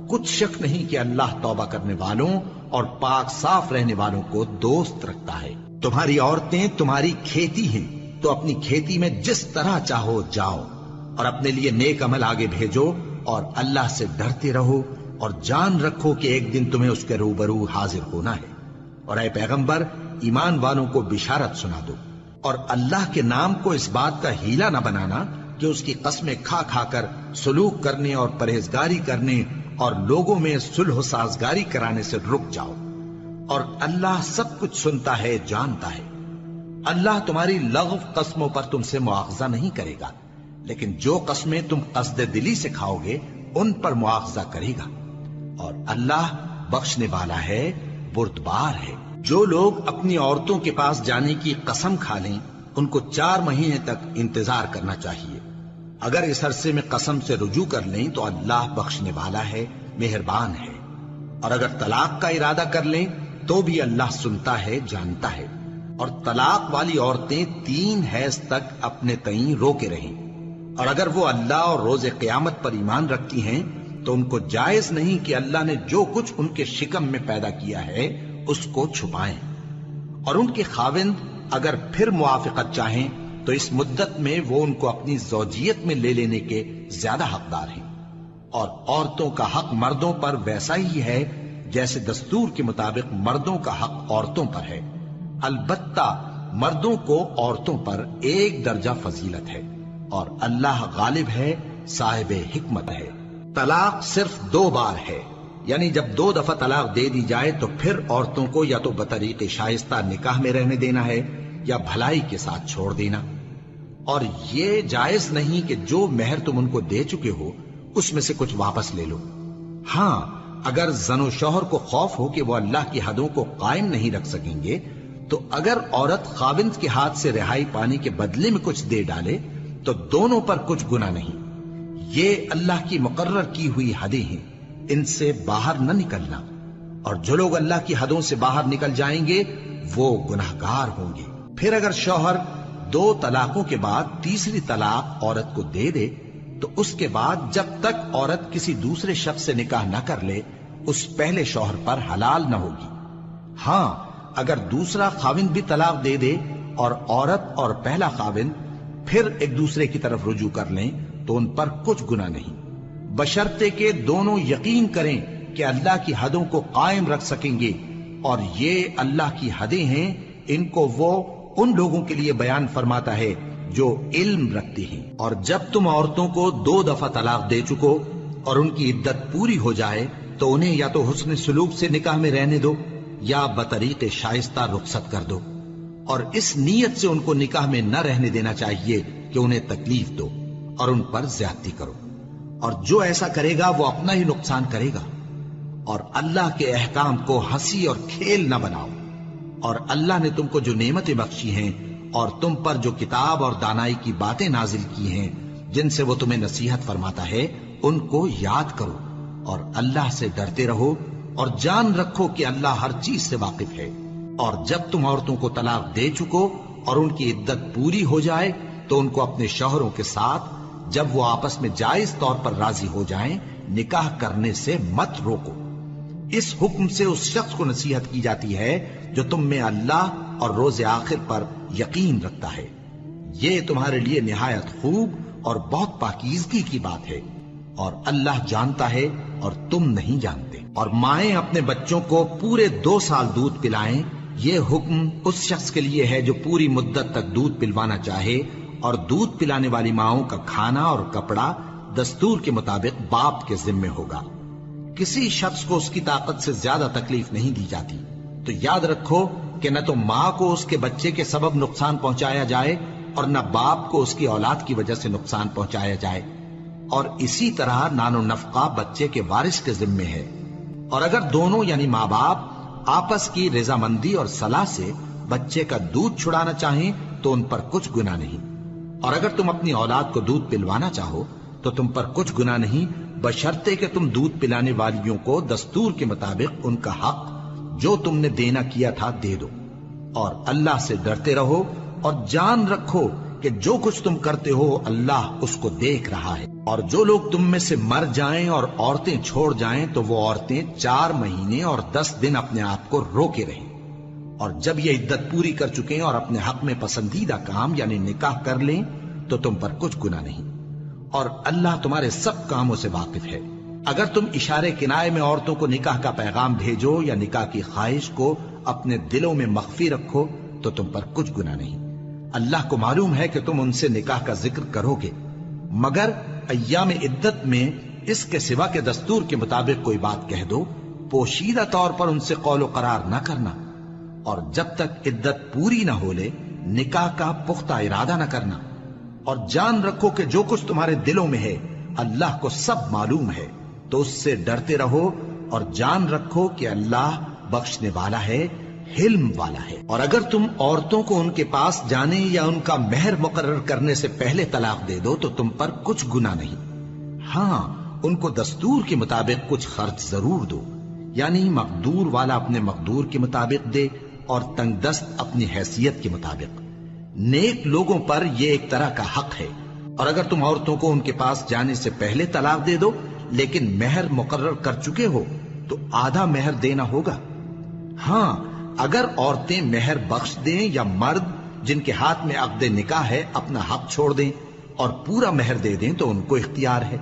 کچھ شک نہیں کہ اللہ توبہ کرنے والوں اور پاک صاف رہنے والوں کو دوست رکھتا ہے۔ تمہاری عورتیں تمہاری کھیتی ہیں، تو اپنی کھیتی میں جس طرح چاہو جاؤ، اور اپنے لیے نیک عمل آگے بھیجو، اور اللہ سے ڈرتے رہو، اور جان رکھو کہ ایک دن تمہیں اس کے روبرو حاضر ہونا ہے۔ اور اے پیغمبر ایمان والوں کو بشارت سنا دو، اور اللہ کے نام کو اس بات کا ہیلا نہ بنانا کہ اس کی قسمیں کھا کھا کر سلوک کرنے اور پرہیزگاری کرنے اور لوگوں میں صلح و سازگاری کرانے سے رک جاؤ، اور اللہ سب کچھ سنتا ہے جانتا ہے۔ اللہ تمہاری لغو قسموں پر تم سے مواخذہ نہیں کرے گا، لیکن جو قسمیں تم قصد دلی سے کھاؤ گے ان پر مواخذہ کرے گا، اور اللہ بخشنے والا ہے بردبار ہے۔ جو لوگ اپنی عورتوں کے پاس جانے کی قسم کھا لیں ان کو 4 مہینے تک انتظار کرنا چاہیے۔ اگر اس عرصے میں قسم سے رجوع کر لیں تو اللہ بخشنے والا ہے، مہربان ہے، اور اگر طلاق کا ارادہ کر لیں تو بھی اللہ سنتا ہے جانتا ہے۔ اور طلاق والی عورتیں 3 حیض تک اپنے تئیں روکے رہیں، اور اگر وہ اللہ اور روز قیامت پر ایمان رکھتی ہیں تو ان کو جائز نہیں کہ اللہ نے جو کچھ ان کے شکم میں پیدا کیا ہے اس کو چھپائیں، اور ان کے خاوند اگر پھر موافقت چاہیں تو اس مدت میں وہ ان کو اپنی زوجیت میں لے لینے کے زیادہ حقدار ہیں۔ اور عورتوں کا حق مردوں پر ویسا ہی ہے جیسے دستور کے مطابق مردوں کا حق عورتوں پر ہے، البتہ مردوں کو عورتوں پر 1 درجہ فضیلت ہے، اور اللہ غالب ہے، صاحب حکمت ہے۔ طلاق صرف 2 بار ہے، یعنی جب 2 دفعہ طلاق دے دی جائے تو پھر عورتوں کو یا تو بطریق شائستہ نکاح میں رہنے دینا ہے یا بھلائی کے ساتھ چھوڑ دینا، اور یہ جائز نہیں کہ جو مہر تم ان کو دے چکے ہو اس میں سے کچھ واپس لے لو۔ ہاں اگر زن و شوہر کو خوف ہو کہ وہ اللہ کی حدوں کو قائم نہیں رکھ سکیں گے تو اگر عورت خاوند کے ہاتھ سے رہائی پانے کے بدلے میں کچھ دے ڈالے تو دونوں پر کچھ گناہ نہیں۔ یہ اللہ کی مقرر کی ہوئی حدیں ہیں، ان سے باہر نہ نکلنا، اور جو لوگ اللہ کی حدوں سے باہر نکل جائیں گے وہ گناہگار ہوں گے۔ پھر اگر شوہر 2 طلاقوں کے بعد تیسری طلاق عورت کو دے دے تو اس کے بعد جب تک عورت کسی دوسرے شخص سے نکاح نہ کر لے اس پہلے شوہر پر حلال نہ ہوگی۔ ہاں اگر دوسرا خاوند بھی طلاق دے دے اور عورت اور پہلا خاوند پھر ایک دوسرے کی طرف رجوع کر لیں تو ان پر کچھ گناہ نہیں، بشرطے کہ دونوں یقین کریں کہ اللہ کی حدوں کو قائم رکھ سکیں گے، اور یہ اللہ کی حدیں ہیں، ان کو وہ ان لوگوں کے لیے بیان فرماتا ہے جو علم رکھتے ہیں۔ اور جب تم عورتوں کو 2 دفعہ طلاق دے چکو اور ان کی عدت پوری ہو جائے تو انہیں یا تو حسن سلوک سے نکاح میں رہنے دو یا بطریق شائستہ رخصت کر دو، اور اس نیت سے ان کو نکاح میں نہ رہنے دینا چاہیے کہ انہیں تکلیف دو اور ان پر زیادتی کرو، اور جو ایسا کرے گا وہ اپنا ہی نقصان کرے گا۔ اور اللہ کے احکام کو ہنسی اور کھیل نہ بناؤ، اور اللہ نے تم کو جو نعمتیں بخشی ہیں اور تم پر جو کتاب اور دانائی کی باتیں نازل کی ہیں جن سے وہ تمہیں نصیحت فرماتا ہے ان کو یاد کرو، اور اللہ سے ڈرتے رہو، اور جان رکھو کہ اللہ ہر چیز سے واقف ہے۔ اور جب تم عورتوں کو طلاق دے چکو اور ان کی عدت پوری ہو جائے تو ان کو اپنے شوہروں کے ساتھ جب وہ آپس میں جائز طور پر راضی ہو جائیں نکاح کرنے سے مت روکو۔ اس حکم سے اس شخص کو نصیحت کی جاتی ہے جو تم میں اللہ اور روز آخر پر یقین رکھتا ہے، یہ تمہارے لیے نہایت خوب اور بہت پاکیزگی کی بات ہے، اور اللہ جانتا ہے اور تم نہیں جانتے۔ اور مائیں اپنے بچوں کو پورے 2 سال دودھ پلائیں یہ حکم اس شخص کے لیے ہے جو پوری مدت تک دودھ پلوانا چاہے، اور دودھ پلانے والی ماؤں کا کھانا اور کپڑا دستور کے مطابق باپ کے ذمے ہوگا۔ کسی شخص کو اس کی طاقت سے زیادہ تکلیف نہیں دی جاتی، تو یاد رکھو کہ نہ تو ماں کو اس کے بچے کے سبب نقصان پہنچایا جائے اور نہ باپ کو اس کی اولاد کی وجہ سے نقصان پہنچایا جائے، اور اسی طرح نان و نفقہ بچے کے وارث کے ذمے ہے۔ اور اگر دونوں یعنی ماں باپ آپس کی رضامندی اور صلاح سے بچے کا دودھ چھڑانا چاہیں تو ان پر کچھ گناہ نہیں، اور اگر تم اپنی اولاد کو دودھ پلوانا چاہو تو تم پر کچھ گناہ نہیں، بشرطے کہ تم دودھ پلانے والیوں کو دستور کے مطابق ان کا حق جو تم نے دینا کیا تھا دے دو، اور اللہ سے ڈرتے رہو اور جان رکھو کہ جو کچھ تم کرتے ہو اللہ اس کو دیکھ رہا ہے۔ اور جو لوگ تم میں سے مر جائیں اور عورتیں چھوڑ جائیں تو وہ عورتیں 4 مہینے اور 10 دن اپنے آپ کو روکے رہیں، اور جب یہ عدت پوری کر چکیں اور اپنے حق میں پسندیدہ کام یعنی نکاح کر لیں تو تم پر کچھ گناہ نہیں، اور اللہ تمہارے سب کاموں سے واقف ہے۔ اگر تم اشارے کنائے میں عورتوں کو نکاح کا پیغام بھیجو یا نکاح کی خواہش کو اپنے دلوں میں مخفی رکھو تو تم پر کچھ گناہ نہیں۔ اللہ کو معلوم ہے کہ تم ان سے نکاح کا ذکر کرو گے، مگر ایام عدت میں اس کے سوا کے دستور کے مطابق کوئی بات کہہ دو، پوشیدہ طور پر ان سے قول و قرار نہ کرنا، اور جب تک عدت پوری نہ ہو لے نکاح کا پختہ ارادہ نہ کرنا، اور جان رکھو کہ جو کچھ تمہارے دلوں میں ہے اللہ کو سب معلوم ہے، تو اس سے ڈرتے رہو اور جان رکھو کہ اللہ بخشنے والا ہے، حلم والا ہے۔ اور اگر تم عورتوں کو ان کے پاس جانے یا ان کا مہر مقرر کرنے سے پہلے طلاق دے دو تو تم پر کچھ گناہ نہیں، ہاں ان کو دستور کے مطابق کچھ خرچ ضرور دو، یعنی مقدور والا اپنے مقدور کے مطابق دے اور تنگ دست اپنی حیثیت کے مطابق۔ نیک لوگوں پر یہ ایک طرح کا حق ہے۔ اور اگر تم عورتوں کو ان کے پاس جانے سے پہلے طلاق دے دو لیکن مہر مقرر کر چکے ہو تو آدھا مہر دینا ہوگا، ہاں اگر عورتیں مہر بخش دیں یا مرد جن کے ہاتھ میں عقد نکاح ہے اپنا حق چھوڑ دیں اور پورا مہر دے دیں تو ان کو اختیار ہے۔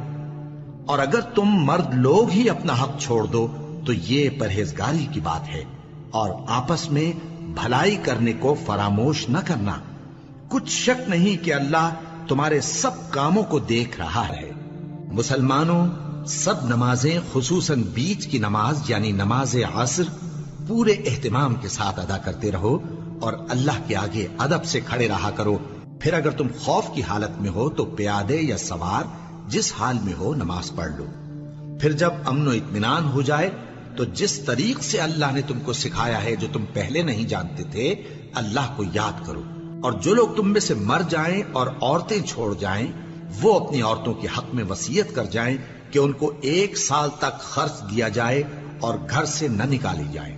اور اگر تم مرد لوگ ہی اپنا حق چھوڑ دو تو یہ پرہیزگاری کی بات ہے، اور آپس میں بھلائی کرنے کو فراموش نہ کرنا، کچھ شک نہیں کہ اللہ تمہارے سب کاموں کو دیکھ رہا ہے۔ مسلمانوں، سب نمازیں خصوصاً بیچ کی نماز یعنی نماز عصر پورے اہتمام کے ساتھ ادا کرتے رہو اور اللہ کے آگے ادب سے کھڑے رہا کرو۔ پھر اگر تم خوف کی حالت میں ہو تو پیادے یا سوار جس حال میں ہو نماز پڑھ لو۔ پھر جب امن و اطمینان ہو جائے تو جس طریق سے اللہ نے تم کو سکھایا ہے جو تم پہلے نہیں جانتے تھے اللہ کو یاد کرو۔ اور جو لوگ تم میں سے مر جائیں اور عورتیں چھوڑ جائیں وہ اپنی عورتوں کے حق میں وصیت کر جائیں کہ ان کو 1 سال تک خرچ دیا جائے اور گھر سے نہ نکالی جائیں،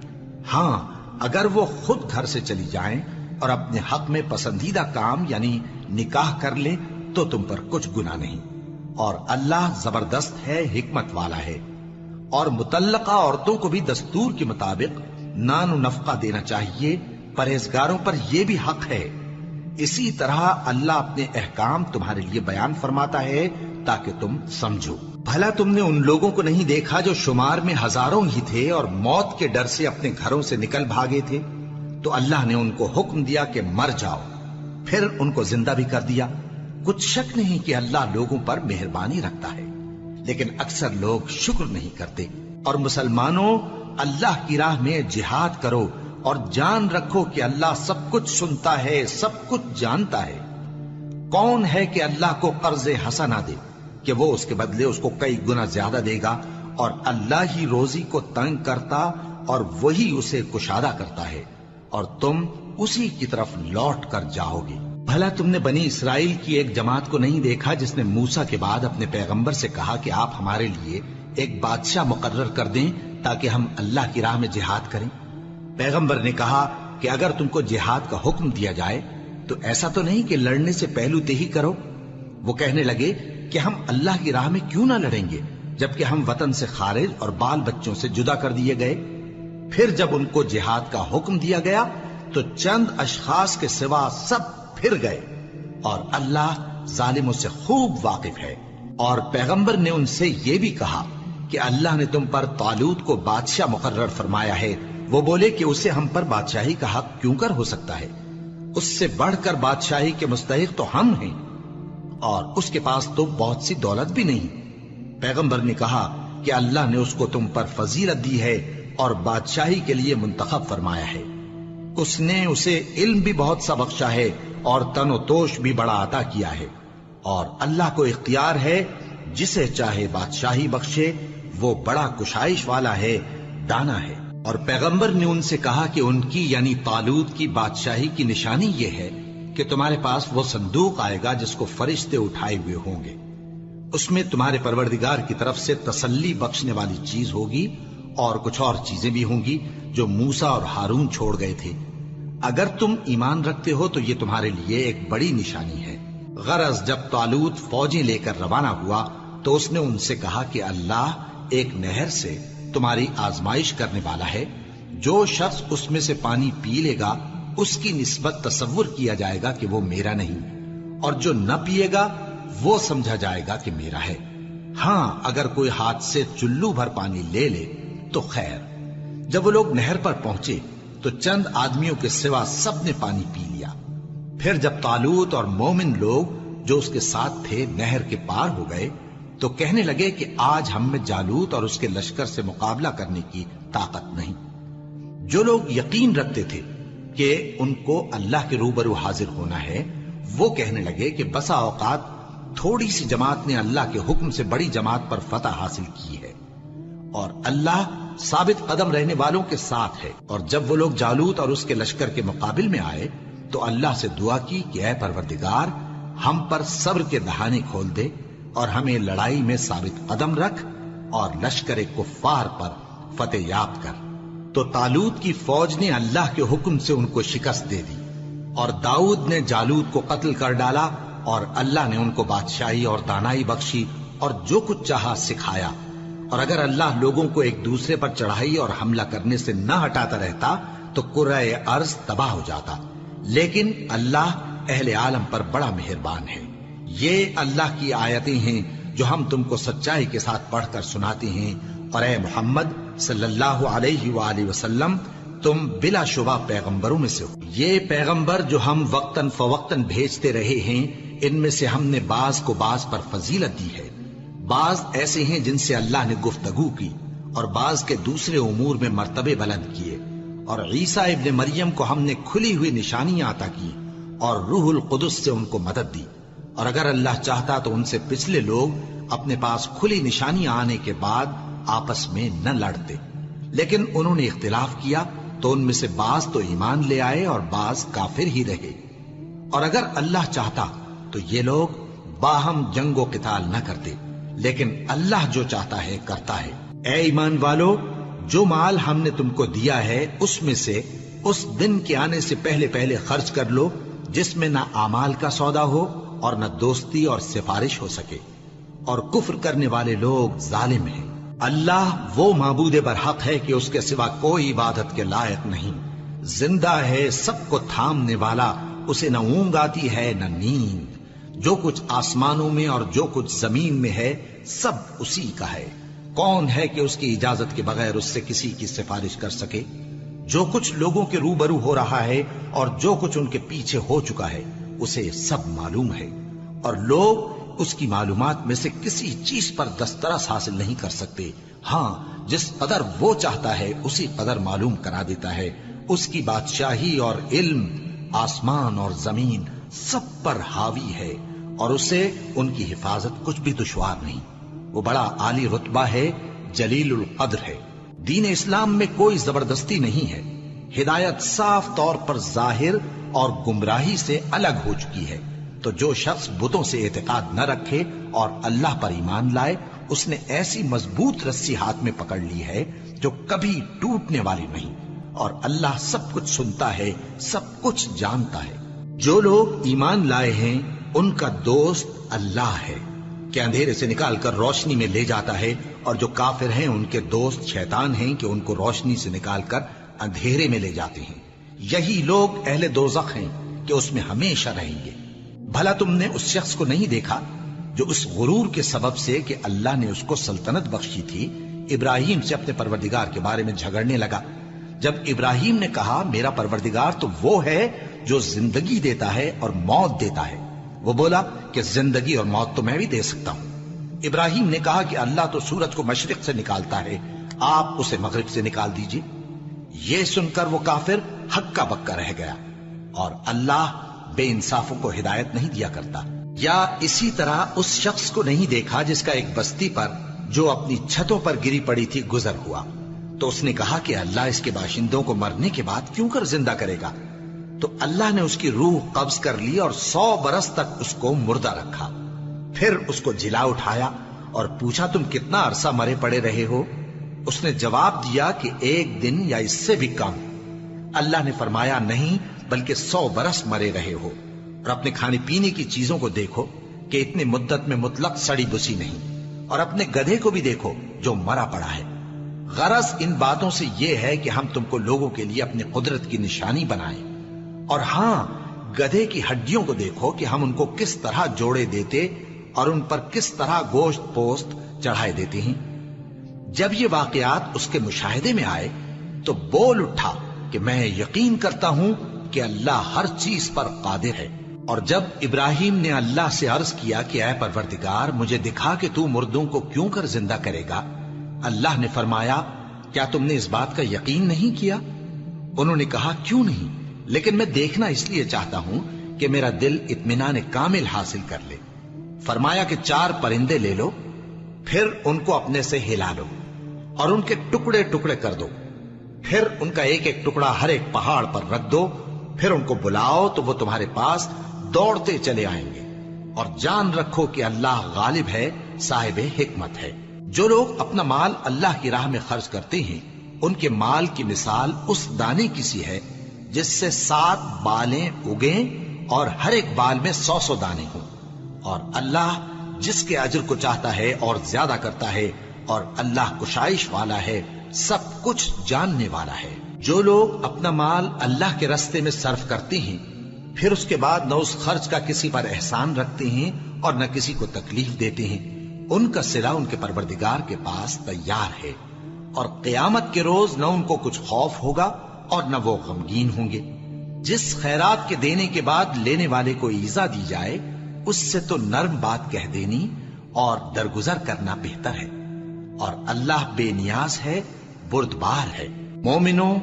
ہاں اگر وہ خود گھر سے چلی جائیں اور اپنے حق میں پسندیدہ کام یعنی نکاح کر لیں تو تم پر کچھ گناہ نہیں، اور اللہ زبردست ہے، حکمت والا ہے۔ اور مطلقہ عورتوں کو بھی دستور کے مطابق نان و نفقہ دینا چاہیے، پرہیزگاروں پر یہ بھی حق ہے۔ اسی طرح اللہ اپنے احکام تمہارے لیے بیان فرماتا ہے تاکہ تم سمجھو۔ بھلا تم نے ان لوگوں کو نہیں دیکھا جو شمار میں ہزاروں ہی تھے اور موت کے ڈر سے اپنے گھروں سے نکل بھاگے تھے، تو اللہ نے ان کو حکم دیا کہ مر جاؤ، پھر ان کو زندہ بھی کر دیا۔ کچھ شک نہیں کہ اللہ لوگوں پر مہربانی رکھتا ہے، لیکن اکثر لوگ شکر نہیں کرتے۔ اور مسلمانوں، اللہ کی راہ میں جہاد کرو اور جان رکھو کہ اللہ سب کچھ سنتا ہے، سب کچھ جانتا ہے۔ کون ہے کہ اللہ کو قرض حسنہ دے کہ وہ اس کے بدلے اس کو کئی گنا زیادہ دے گا، اور اللہ ہی روزی کو تنگ کرتا اور وہی اسے کشادہ کرتا ہے، اور تم اسی کی طرف لوٹ کر جاؤ گے۔ بھلا تم نے بنی اسرائیل کی ایک جماعت کو نہیں دیکھا جس نے موسیٰ کے بعد اپنے پیغمبر سے کہا کہ آپ ہمارے لیے ایک بادشاہ مقرر کر دیں تاکہ ہم اللہ کی راہ میں جہاد کریں؟ پیغمبر نے کہا کہ اگر تم کو جہاد کا حکم دیا جائے تو ایسا تو نہیں کہ لڑنے سے پہلو تہی کرو۔ وہ کہنے لگے کہ ہم اللہ کی راہ میں کیوں نہ لڑیں گے جبکہ ہم وطن سے خارج اور بال بچوں سے جدا کر دیے گئے۔ پھر جب ان کو جہاد کا حکم دیا گیا تو چند اشخاص کے سوا سب پھر گئے، اور اللہ ظالموں سے خوب واقف ہے۔ اور پیغمبر نے ان سے یہ بھی کہا کہ اللہ نے تم پر طالوت کو بادشاہ مقرر فرمایا ہے وہ بولے کہ اسے ہم پر بادشاہی کا حق کیوں کر ہو سکتا ہے؟ اس سے بڑھ کر بادشاہی کے مستحق تو ہم ہیں، اور اس کے پاس تو بہت سی دولت بھی نہیں۔ پیغمبر نے کہا کہ اللہ نے اس کو تم پر فضیلت دی ہے اور بادشاہی کے لیے منتخب فرمایا ہے۔ اس نے اسے علم بھی بہت سا بخشا ہے اور تن و توش بھی بڑا عطا کیا ہے، اور اللہ کو اختیار ہے جسے چاہے بادشاہی بخشے، وہ بڑا کشائش والا ہے، دانا ہے۔ اور پیغمبر نے ان سے کہا کہ ان کی یعنی طالوت کی بادشاہی کی نشانی یہ ہے کہ تمہارے پاس وہ صندوق آئے گا جس کو فرشتے اٹھائے ہوئے ہوں گے، اس میں تمہارے پروردگار کی طرف سے تسلی بخشنے والی چیز ہوگی اور کچھ اور چیزیں بھی ہوں گی جو موسیٰ اور ہارون چھوڑ گئے تھے۔ اگر تم ایمان رکھتے ہو تو یہ تمہارے لیے ایک بڑی نشانی ہے۔ غرض جب طالوت فوجیں لے کر روانہ ہوا تو اس نے ان سے کہا کہ اللہ ایک نہر سے تمہاری آزمائش کرنے والا ہے، جو شخص اس میں سے پانی پی لے گا اس کی نسبت تصور کیا جائے گا کہ وہ میرا نہیں، اور جو نہ پیے گا وہ سمجھا جائے گا کہ میرا ہے۔ ہاں اگر کوئی ہاتھ سے چلو بھر پانی لے لے تو خیر۔ جب وہ لوگ نہر پر پہنچے تو چند آدمیوں کے سوا سب نے پانی پی لیا۔ پھر جب طالوت اور مومن لوگ جو اس کے ساتھ تھے نہر کے پار ہو گئے تو کہنے لگے کہ آج ہم میں جالوت اور اس کے لشکر سے مقابلہ کرنے کی طاقت نہیں۔ جو لوگ یقین رکھتے تھے کہ ان کو اللہ کے روبرو حاضر ہونا ہے، وہ کہنے لگے کہ بسا اوقات تھوڑی سی جماعت نے اللہ کے حکم سے بڑی جماعت پر فتح حاصل کی ہے، اور اللہ ثابت قدم رہنے والوں کے ساتھ ہے۔ اور جب وہ لوگ جالوت اور اس کے لشکر کے مقابل میں آئے تو اللہ سے دعا کی کہ اے پروردگار، ہم پر صبر کے دہانے کھول دے اور ہمیں لڑائی میں ثابت قدم رکھ اور لشکر کفار پر فتح یاب کر۔ تو طالوت کی فوج نے اللہ کے حکم سے ان کو شکست دے دی، اور داؤد نے جالوت کو قتل کر ڈالا، اور اللہ نے ان کو بادشاہی اور دانائی بخشی اور جو کچھ چاہا سکھایا۔ اور اگر اللہ لوگوں کو ایک دوسرے پر چڑھائی اور حملہ کرنے سے نہ ہٹاتا رہتا تو کرۂ ارض تباہ ہو جاتا، لیکن اللہ اہل عالم پر بڑا مہربان ہے۔ یہ اللہ کی آیتیں ہیں جو ہم تم کو سچائی کے ساتھ پڑھ کر سناتے ہیں، اور اے محمد صلی اللہ علیہ وآلہ وسلم تم بلا شبہ پیغمبروں میں سے ہو۔ یہ پیغمبر جو ہم وقتاً فوقتاً بھیجتے رہے ہیں، ان میں سے ہم نے بعض کو بعض پر فضیلت دی ہے۔ بعض ایسے ہیں جن سے اللہ نے گفتگو کی، اور بعض کے دوسرے امور میں مرتبے بلند کیے، اور عیسیٰ ابن مریم کو ہم نے کھلی ہوئی نشانیاں عطا کی اور روح القدس سے ان کو مدد دی۔ اور اگر اللہ چاہتا تو ان سے پچھلے لوگ اپنے پاس کھلی نشانیاں آنے کے بعد آپس میں نہ لڑتے، لیکن انہوں نے اختلاف کیا تو ان میں سے بعض تو ایمان لے آئے اور بعض کافر ہی رہے۔ اور اگر اللہ چاہتا تو یہ لوگ باہم جنگ و قتال نہ کرتے، لیکن اللہ جو چاہتا ہے کرتا ہے۔ اے ایمان والو، جو مال ہم نے تم کو دیا ہے اس میں سے اس دن کے آنے سے پہلے پہلے خرچ کر لو جس میں نہ اعمال کا سودا ہو اور نہ دوستی اور سفارش ہو سکے، اور کفر کرنے والے لوگ ظالم ہیں۔ اللہ وہ معبود برحق ہے کہ اس کے سوا کوئی عبادت کے لائق نہیں، زندہ ہے، سب کو تھامنے والا، اسے نہ اونگ آتی ہے نہ نیند۔ جو کچھ آسمانوں میں اور جو کچھ زمین میں ہے سب اسی کا ہے۔ کون ہے کہ اس کی اجازت کے بغیر اس سے کسی کی سفارش کر سکے؟ جو کچھ لوگوں کے روبرو ہو رہا ہے اور جو کچھ ان کے پیچھے ہو چکا ہے اسے سب معلوم ہے، اور لوگ اس کی معلومات میں سے کسی چیز پر دسترس حاصل نہیں کر سکتے۔ ہاں جس قدر وہ چاہتا ہے اسی قدر معلوم کرا دیتا ہے۔ اس کی بادشاہی اور علم آسمان اور زمین سب پر حاوی ہے، اور اسے ان کی حفاظت کچھ بھی دشوار نہیں۔ وہ بڑا عالی رتبہ ہے، جلیل القدر ہے۔ دین اسلام میں کوئی زبردستی نہیں ہے، ہدایت صاف طور پر ظاہر اور گمراہی سے الگ ہو چکی ہے۔ تو جو شخص بتوں سے اعتقاد نہ رکھے اور اللہ پر ایمان لائے، اس نے ایسی مضبوط رسی ہاتھ میں پکڑ لی ہے جو کبھی ٹوٹنے والی نہیں، اور اللہ سب کچھ سنتا ہے، سب کچھ جانتا ہے۔ جو لوگ ایمان لائے ہیں ان کا دوست اللہ ہے کہ اندھیرے سے نکال کر روشنی میں لے جاتا ہے، اور جو کافر ہیں ان کے دوست شیطان ہیں کہ ان کو روشنی سے نکال کر اندھیرے میں لے جاتے ہیں۔ یہی لوگ اہل دوزخ ہیں کہ اس میں ہمیشہ رہیں گے۔ بھلا تم نے اس شخص کو نہیں دیکھا جو اس غرور کے سبب سے کہ اللہ نے اس کو سلطنت بخشی تھی ابراہیم سے اپنے پروردگار کے بارے میں جھگڑنے لگا؟ جب ابراہیم نے کہا میرا پروردگار تو وہ ہے جو زندگی دیتا ہے اور موت دیتا ہے، وہ بولا کہ زندگی اور موت تو میں بھی دے سکتا ہوں۔ ابراہیم نے کہا کہ اللہ تو سورج کو مشرق سے نکالتا ہے، آپ اسے مغرب سے نکال دیجئے۔ یہ سن کر وہ کافر ہکا بکا رہ گیا، اور اللہ بے انصافوں کو ہدایت نہیں دیا کرتا۔ یا اسی طرح اس شخص کو نہیں دیکھا جس کا ایک بستی پر جو اپنی چھتوں پر گری پڑی تھی گزر ہوا، تو اس نے کہا کہ اللہ اس کے باشندوں کو مرنے کے بعد کیوں کر زندہ کرے گا؟ تو اللہ نے اس کی روح قبض کر لی اور 100 برس تک اس کو مردہ رکھا۔ پھر اس کو جلا اٹھایا اور پوچھا تم کتنا عرصہ مرے پڑے رہے ہو؟ اس نے جواب دیا کہ 1 دن یا اس سے بھی کم۔ اللہ نے فرمایا نہیں بلکہ 100 برس مرے رہے ہو، اور اپنے کھانے پینے کی چیزوں کو دیکھو کہ اتنی مدت میں مطلق سڑی بسی نہیں، اور اپنے گدھے کو بھی دیکھو جو مرا پڑا ہے۔ غرض ان باتوں سے یہ ہے کہ ہم تم کو لوگوں کے لیے اپنی قدرت کی نشانی بنائیں، اور ہاں گدھے کی ہڈیوں کو دیکھو کہ ہم ان کو کس طرح جوڑے دیتے اور ان پر کس طرح گوشت پوست چڑھائے دیتے ہیں۔ جب یہ واقعات اس کے مشاہدے میں آئے تو بول اٹھا کہ میں یقین کرتا ہوں کہ اللہ ہر چیز پر قادر ہے۔ اور جب ابراہیم نے اللہ سے عرض کیا کہ اے پروردگار مجھے دکھا کہ تو مردوں کو کیوں کر زندہ کرے گا، اللہ نے فرمایا کیا تم نے اس بات کا یقین نہیں کیا؟ انہوں نے کہا کیوں نہیں، لیکن میں دیکھنا اس لیے چاہتا ہوں کہ میرا دل اطمینان کامل حاصل کر لے۔ فرمایا کہ 4 پرندے لے لو، پھر ان کو اپنے سے ہلا لو اور ان کے ٹکڑے ٹکڑے کر دو، پھر ان کا ایک ایک ٹکڑا ہر ایک پہاڑ پر رکھ دو، پھر ان کو بلاؤ تو وہ تمہارے پاس دوڑتے چلے آئیں گے، اور جان رکھو کہ اللہ غالب ہے، صاحب حکمت ہے۔ جو لوگ اپنا مال اللہ کی راہ میں خرچ کرتے ہیں ان کے مال کی مثال اس دانے کی سی ہے جس سے 7 بالیں اگیں اور ہر ایک بال میں 100 دانے ہوں، اور اللہ جس کے اجر کو چاہتا ہے اور زیادہ کرتا ہے، اور اللہ کشائش والا ہے، سب کچھ جاننے والا ہے۔ جو لوگ اپنا مال اللہ کے راستے میں صرف کرتے ہیں پھر اس کے بعد نہ اس خرچ کا کسی پر احسان رکھتے ہیں اور نہ کسی کو تکلیف دیتے ہیں، ان کا صلہ ان کے پروردگار کے پاس تیار ہے، اور قیامت کے روز نہ ان کو کچھ خوف ہوگا اور نہ وہ غمگین ہوں گے۔ جس خیرات کے دینے کے بعد لینے والے کو ایذا دی جائے اس سے تو نرم بات کہہ دینی اور درگزر کرنا بہتر ہے، اور اللہ بے نیاز ہے، بردبار ہے۔ مومنوں،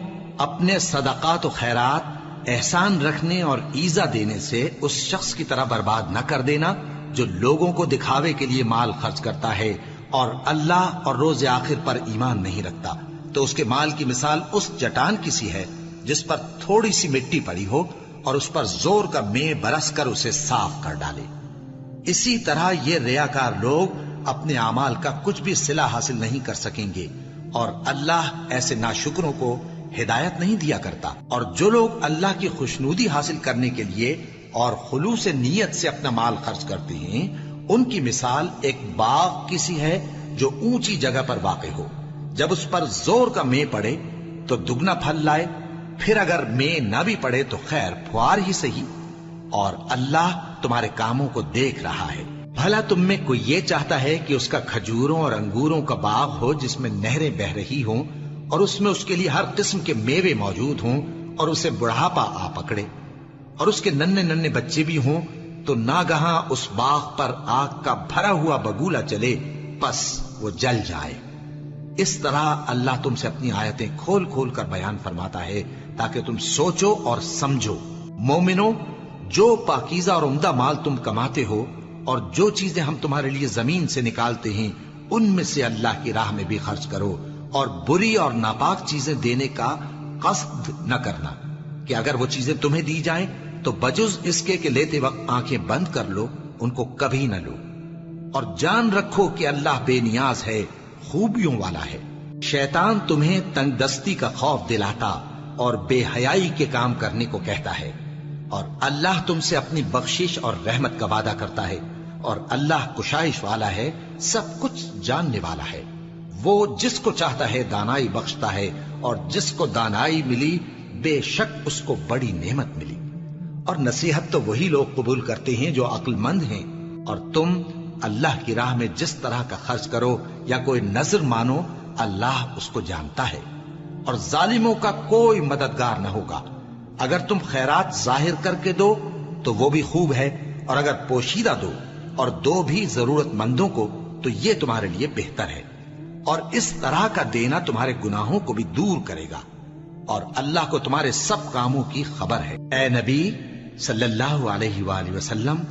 اپنے صدقات و خیرات احسان رکھنے اور ایذا دینے سے اس شخص کی طرح برباد نہ کر دینا جو لوگوں کو دکھاوے کے لیے مال خرچ کرتا ہے اور اللہ اور روز آخر پر ایمان نہیں رکھتا، تو اس کے مال کی مثال اس چٹان کی سی ہے جس پر تھوڑی سی مٹی پڑی ہو اور اس پر زور کا مے برس کر اسے صاف کر ڈالے۔ اسی طرح یہ ریاکار لوگ اپنے اعمال کا کچھ بھی صلہ حاصل نہیں کر سکیں گے، اور اللہ ایسے ناشکروں کو ہدایت نہیں دیا کرتا۔ اور جو لوگ اللہ کی خوشنودی حاصل کرنے کے لیے اور خلوص نیت سے اپنا مال خرچ کرتے ہیں ان کی مثال ایک باغ کی سی ہے جو اونچی جگہ پر واقع ہو، جب اس پر زور کا مے پڑے تو دگنا پھل لائے، پھر اگر مے نہ بھی پڑے تو خیر پھوار ہی صحیح، اور اللہ تمہارے کاموں کو دیکھ رہا ہے۔ بھلا تم میں کوئی یہ چاہتا ہے کہ اس کا کھجوروں اور انگوروں کا باغ ہو جس میں نہریں بہ رہی ہوں اور اس میں اس کے لیے ہر قسم کے میوے موجود ہوں، اور اسے بڑھاپا آ پکڑے اور اس کے ننھے ننھے بچے بھی ہوں، تو ناگہاں اس باغ پر آگ کا بھرا ہوا بگولا چلے، پس وہ جل جائے۔ اس طرح اللہ تم سے اپنی آیتیں کھول کھول کر بیان فرماتا ہے تاکہ تم سوچو اور سمجھو۔ مومنو، جو پاکیزہ اور عمدہ مال تم کماتے ہو اور جو چیزیں ہم تمہارے لیے زمین سے نکالتے ہیں ان میں سے اللہ کی راہ میں بھی خرچ کرو، اور بری اور ناپاک چیزیں دینے کا قصد نہ کرنا کہ اگر وہ چیزیں تمہیں دی جائیں تو بجز اس کے کہ لیتے وقت آنکھیں بند کر لو، ان کو کبھی نہ لو، اور جان رکھو کہ اللہ بے نیاز ہے، خوبیوں والا ہے۔ شیطان تمہیں تنگ دستی کا خوف دلاتا اور بے حیائی کے کام کرنے کو کہتا ہے، اور اللہ تم سے اپنی بخشش اور رحمت کا وعدہ کرتا ہے، اور اللہ کشائش والا ہے، سب کچھ جاننے والا ہے۔ وہ جس کو چاہتا ہے دانائی بخشتا ہے، اور جس کو دانائی ملی بے شک اس کو بڑی نعمت ملی۔ اور نصیحت تو وہی لوگ قبول کرتے ہیں جو عقل مند ہیں، اور تم اللہ کی راہ میں جس طرح کا خرچ کرو یا کوئی نذر مانو اللہ اس کو جانتا ہے۔ اور ظالموں کا کوئی مددگار نہ ہوگا۔ اگر تم خیرات ظاہر کر کے دو تو وہ بھی خوب ہے، اور اگر پوشیدہ دو اور دو بھی ضرورت مندوں کو تو یہ تمہارے لیے بہتر ہے، اور اس طرح کا دینا تمہارے گناہوں کو بھی دور کرے گا، اور اللہ کو تمہارے سب کاموں کی خبر ہے۔ اے نبی صلی اللہ علیہ وآلہ وسلم،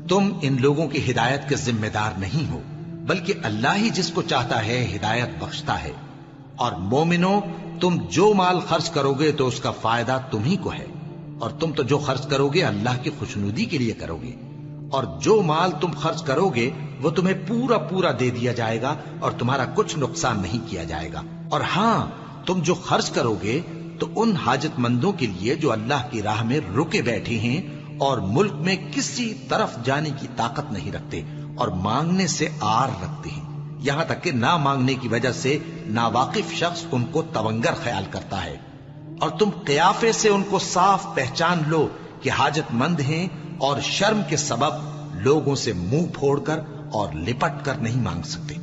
تم ان لوگوں کی ہدایت کے ذمہ دار نہیں ہو، بلکہ اللہ ہی جس کو چاہتا ہے ہدایت بخشتا ہے۔ اور مومنو، تم جو مال خرچ کرو گے تو اس کا فائدہ تمہیں کو ہے، اور تم تو جو خرچ کرو گے اللہ کی خوشنودی کے لیے کرو گے، اور جو مال تم خرچ کرو گے وہ تمہیں پورا پورا دے دیا جائے گا اور تمہارا کچھ نقصان نہیں کیا جائے گا۔ اور ہاں، تم جو خرچ کرو گے تو ان حاجت مندوں کے لیے جو اللہ کی راہ میں رکے بیٹھے ہیں اور ملک میں کسی طرف جانے کی طاقت نہیں رکھتے اور مانگنے سے آر رکھتے ہیں، یہاں تک کہ نہ مانگنے کی وجہ سے ناواقف شخص ان کو تونگر خیال کرتا ہے، اور تم قیافے سے ان کو صاف پہچان لو کہ حاجت مند ہیں، اور شرم کے سبب لوگوں سے منہ پھوڑ کر اور لپٹ کر نہیں مانگ سکتے۔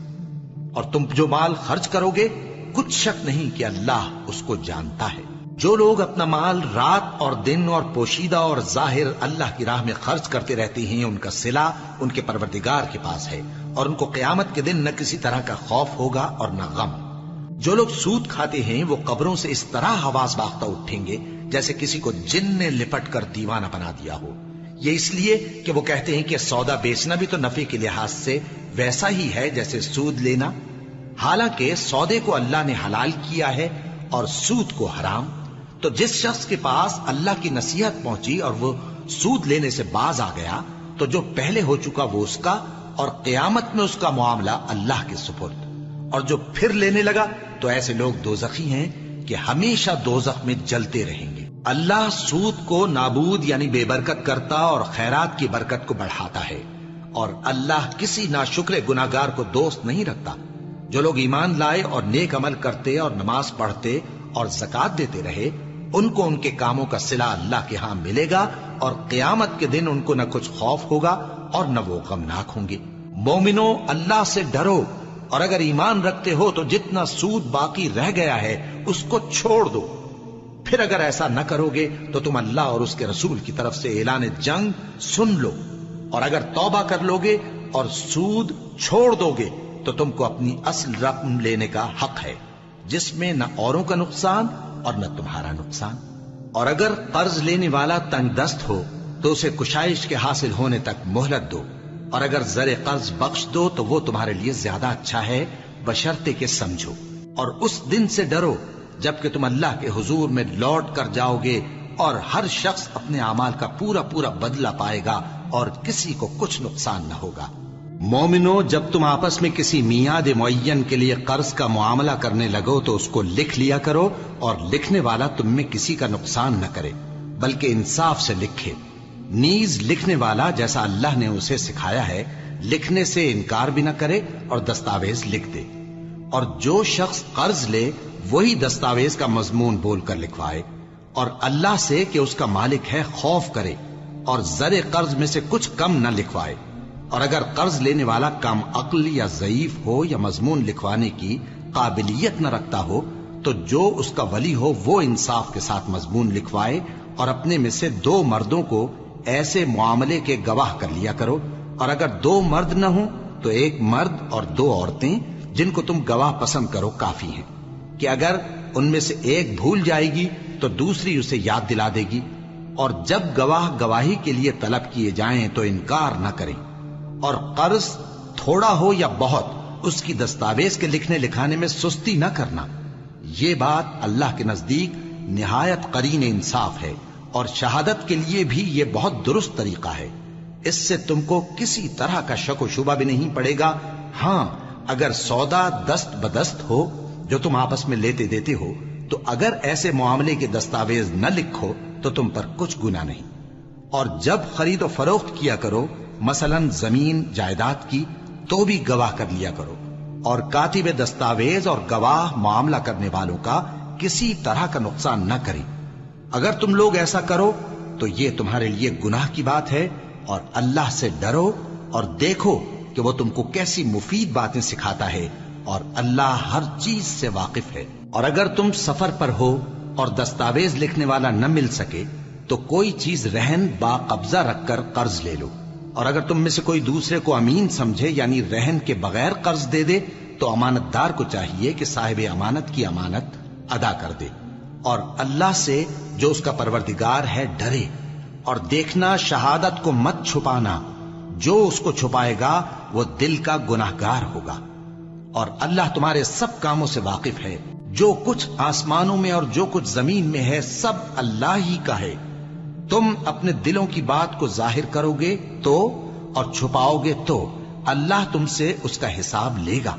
اور تم جو مال خرچ کرو گے کچھ شک نہیں کہ اللہ اس کو جانتا ہے۔ جو لوگ اپنا مال رات اور دن اور پوشیدہ اور ظاہر اللہ کی راہ میں خرچ کرتے رہتے ہیں، ان کا صلہ ان کے پروردگار کے پاس ہے، اور ان کو قیامت کے دن نہ کسی طرح کا خوف ہوگا اور نہ غم۔ جو لوگ سود کھاتے ہیں وہ قبروں سے اس طرح حواس باختہ اٹھیں گے جیسے کسی کو جن نے لپٹ کر دیوانہ بنا دیا ہو، یہ اس لیے کہ وہ کہتے ہیں کہ سودا بیچنا بھی تو نفع کے لحاظ سے ویسا ہی ہے جیسے سود لینا، حالانکہ سودے کو اللہ نے حلال کیا ہے اور سود کو حرام۔ تو جس شخص کے پاس اللہ کی نصیحت پہنچی اور وہ سود لینے سے باز آ گیا تو جو پہلے ہو چکا وہ اس کا، اور قیامت میں اس کا معاملہ اللہ کے سپرد۔ اور جو پھر لینے لگا تو ایسے لوگ دوزخی ہیں کہ ہمیشہ دوزخ میں جلتے رہیں گے۔ اللہ سود کو نابود یعنی بے برکت کرتا اور خیرات کی برکت کو بڑھاتا ہے، اور اللہ کسی ناشکر گناہگار کو دوست نہیں رکھتا۔ جو لوگ ایمان لائے اور نیک عمل کرتے اور نماز پڑھتے اور زکوٰۃ دیتے رہے، ان کو ان کے کاموں کا صلہ اللہ کے ہاں ملے گا، اور قیامت کے دن ان کو نہ کچھ خوف ہوگا اور نہ وہ غمناک ہوں گے۔ مومنو، اللہ سے ڈرو، اور اگر ایمان رکھتے ہو تو جتنا سود باقی رہ گیا ہے اس کو چھوڑ دو۔ پھر اگر ایسا نہ کرو گے تو تم اللہ اور اس کے رسول کی طرف سے اعلان جنگ سن لو، اور اگر توبہ کر لو گے اور سود چھوڑ دو گے تو تم کو اپنی اصل رقم لینے کا حق ہے، جس میں نہ اوروں کا نقصان اور نہ تمہارا نقصان۔ اور اگر قرض لینے والا تنگ دست ہو تو اسے کشائش کے حاصل ہونے تک مہلت دو، اور اگر زر قرض بخش دو تو وہ تمہارے لیے زیادہ اچھا ہے، بشرطے کہ سمجھو۔ اور اس دن سے ڈرو جبکہ تم اللہ کے حضور میں لوٹ کر جاؤ گے، اور ہر شخص اپنے اعمال کا پورا پورا بدلہ پائے گا اور کسی کو کچھ نقصان نہ ہوگا۔ مومنو، جب تم آپس میں کسی میعاد معین کے لیے قرض کا معاملہ کرنے لگو تو اس کو لکھ لیا کرو، اور لکھنے والا تم میں کسی کا نقصان نہ کرے بلکہ انصاف سے لکھے۔ نیز لکھنے والا جیسا اللہ نے اسے سکھایا ہے لکھنے سے انکار بھی نہ کرے اور دستاویز لکھ دے، اور جو شخص قرض لے وہی دستاویز کا مضمون بول کر لکھوائے، اور اللہ سے کہ اس کا مالک ہے خوف کرے، اور زر قرض میں سے کچھ کم نہ لکھوائے۔ اور اگر قرض لینے والا کم عقل یا ضعیف ہو یا مضمون لکھوانے کی قابلیت نہ رکھتا ہو تو جو اس کا ولی ہو وہ انصاف کے ساتھ مضمون لکھوائے، اور اپنے میں سے 2 مردوں کو ایسے معاملے کے گواہ کر لیا کرو، اور اگر 2 مرد نہ ہوں تو 1 مرد اور 2 عورتیں جن کو تم گواہ پسند کرو کافی ہیں، کہ اگر ان میں سے ایک بھول جائے گی تو دوسری اسے یاد دلا دے گی، اور جب گواہ گواہی کے لیے طلب کیے جائیں تو انکار نہ کریں۔ اور قرض تھوڑا ہو یا بہت اس کی دستاویز کے لکھنے لکھانے میں سستی نہ کرنا، یہ بات اللہ کے نزدیک نہایت قرین انصاف ہے، اور شہادت کے لیے بھی یہ بہت درست طریقہ ہے، اس سے تم کو کسی طرح کا شک و شبہ بھی نہیں پڑے گا۔ ہاں، اگر سودا دست بدست ہو جو تم آپس میں لیتے دیتے ہو تو اگر ایسے معاملے کے دستاویز نہ لکھو تو تم پر کچھ گناہ نہیں۔ اور جب خرید و فروخت کیا کرو، مثلا زمین جائیداد کی، تو بھی گواہ کر لیا کرو، اور کاتب دستاویز اور گواہ معاملہ کرنے والوں کا کسی طرح کا نقصان نہ کریں۔ اگر تم لوگ ایسا کرو تو یہ تمہارے لیے گناہ کی بات ہے، اور اللہ سے ڈرو اور دیکھو کہ وہ تم کو کیسی مفید باتیں سکھاتا ہے، اور اللہ ہر چیز سے واقف ہے۔ اور اگر تم سفر پر ہو اور دستاویز لکھنے والا نہ مل سکے تو کوئی چیز رہن با قبضہ رکھ کر قرض لے لو، اور اگر تم میں سے کوئی دوسرے کو امین سمجھے یعنی رہن کے بغیر قرض دے دے تو امانت دار کو چاہیے کہ صاحب امانت کی امانت ادا کر دے، اور اللہ سے جو اس کا پروردگار ہے ڈرے، اور دیکھنا شہادت کو مت چھپانا، جو اس کو چھپائے گا وہ دل کا گناہگار ہوگا، اور اللہ تمہارے سب کاموں سے واقف ہے، جو کچھ آسمانوں میں اور جو کچھ زمین میں ہے سب اللہ ہی کا ہے۔ تم اپنے دلوں کی بات کو ظاہر کرو گے تو اور چھپاؤ گے تو اللہ تم سے اس کا حساب لے گا،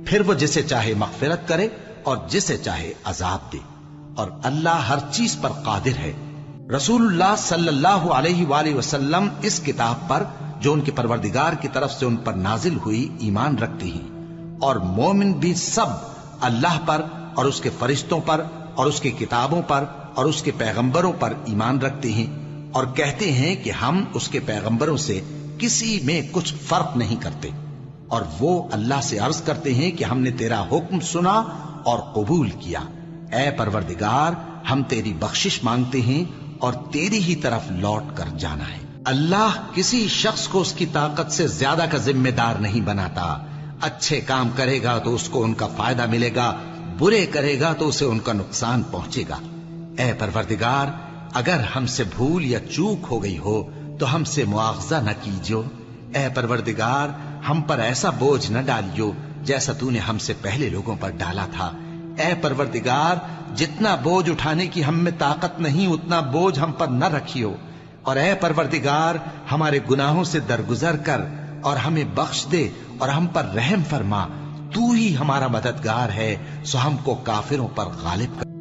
پھر وہ جسے چاہے مغفرت کرے اور جسے چاہے عذاب دے، اور اللہ ہر چیز پر قادر ہے۔ رسول اللہ صلی اللہ علیہ وآلہ وسلم اس کتاب پر جو ان کے پروردگار کی طرف سے ان پر نازل ہوئی ایمان رکھتے ہیں، اور مومن بھی سب اللہ پر اور اس کے فرشتوں پر اور اس کی کتابوں پر اور اس کے پیغمبروں پر ایمان رکھتے ہیں، اور کہتے ہیں کہ ہم اس کے پیغمبروں سے کسی میں کچھ فرق نہیں کرتے، اور وہ اللہ سے عرض کرتے ہیں کہ ہم نے تیرا حکم سنا اور قبول کیا، اے پروردگار ہم تیری بخشش مانگتے ہیں اور تیری ہی طرف لوٹ کر جانا ہے۔ اللہ کسی شخص کو اس کی طاقت سے زیادہ کا ذمہ دار نہیں بناتا، اچھے کام کرے گا تو اس کو ان کا فائدہ ملے گا، برے کرے گا تو اسے ان کا نقصان پہنچے گا۔ اے پروردگار اگر ہم سے بھول یا چوک ہو گئی ہو تو ہم سے مواخذہ نہ کیجو، اے پروردگار ہم پر ایسا بوجھ نہ ڈالیو جیسا تو نے ہم سے پہلے لوگوں پر ڈالا تھا، اے پروردگار جتنا بوجھ اٹھانے کی ہم میں طاقت نہیں اتنا بوجھ ہم پر نہ رکھیو، اور اے پروردگار ہمارے گناہوں سے درگزر کر اور ہمیں بخش دے اور ہم پر رحم فرما، تو ہی ہمارا مددگار ہے، سو ہم کو کافروں پر غالب کر۔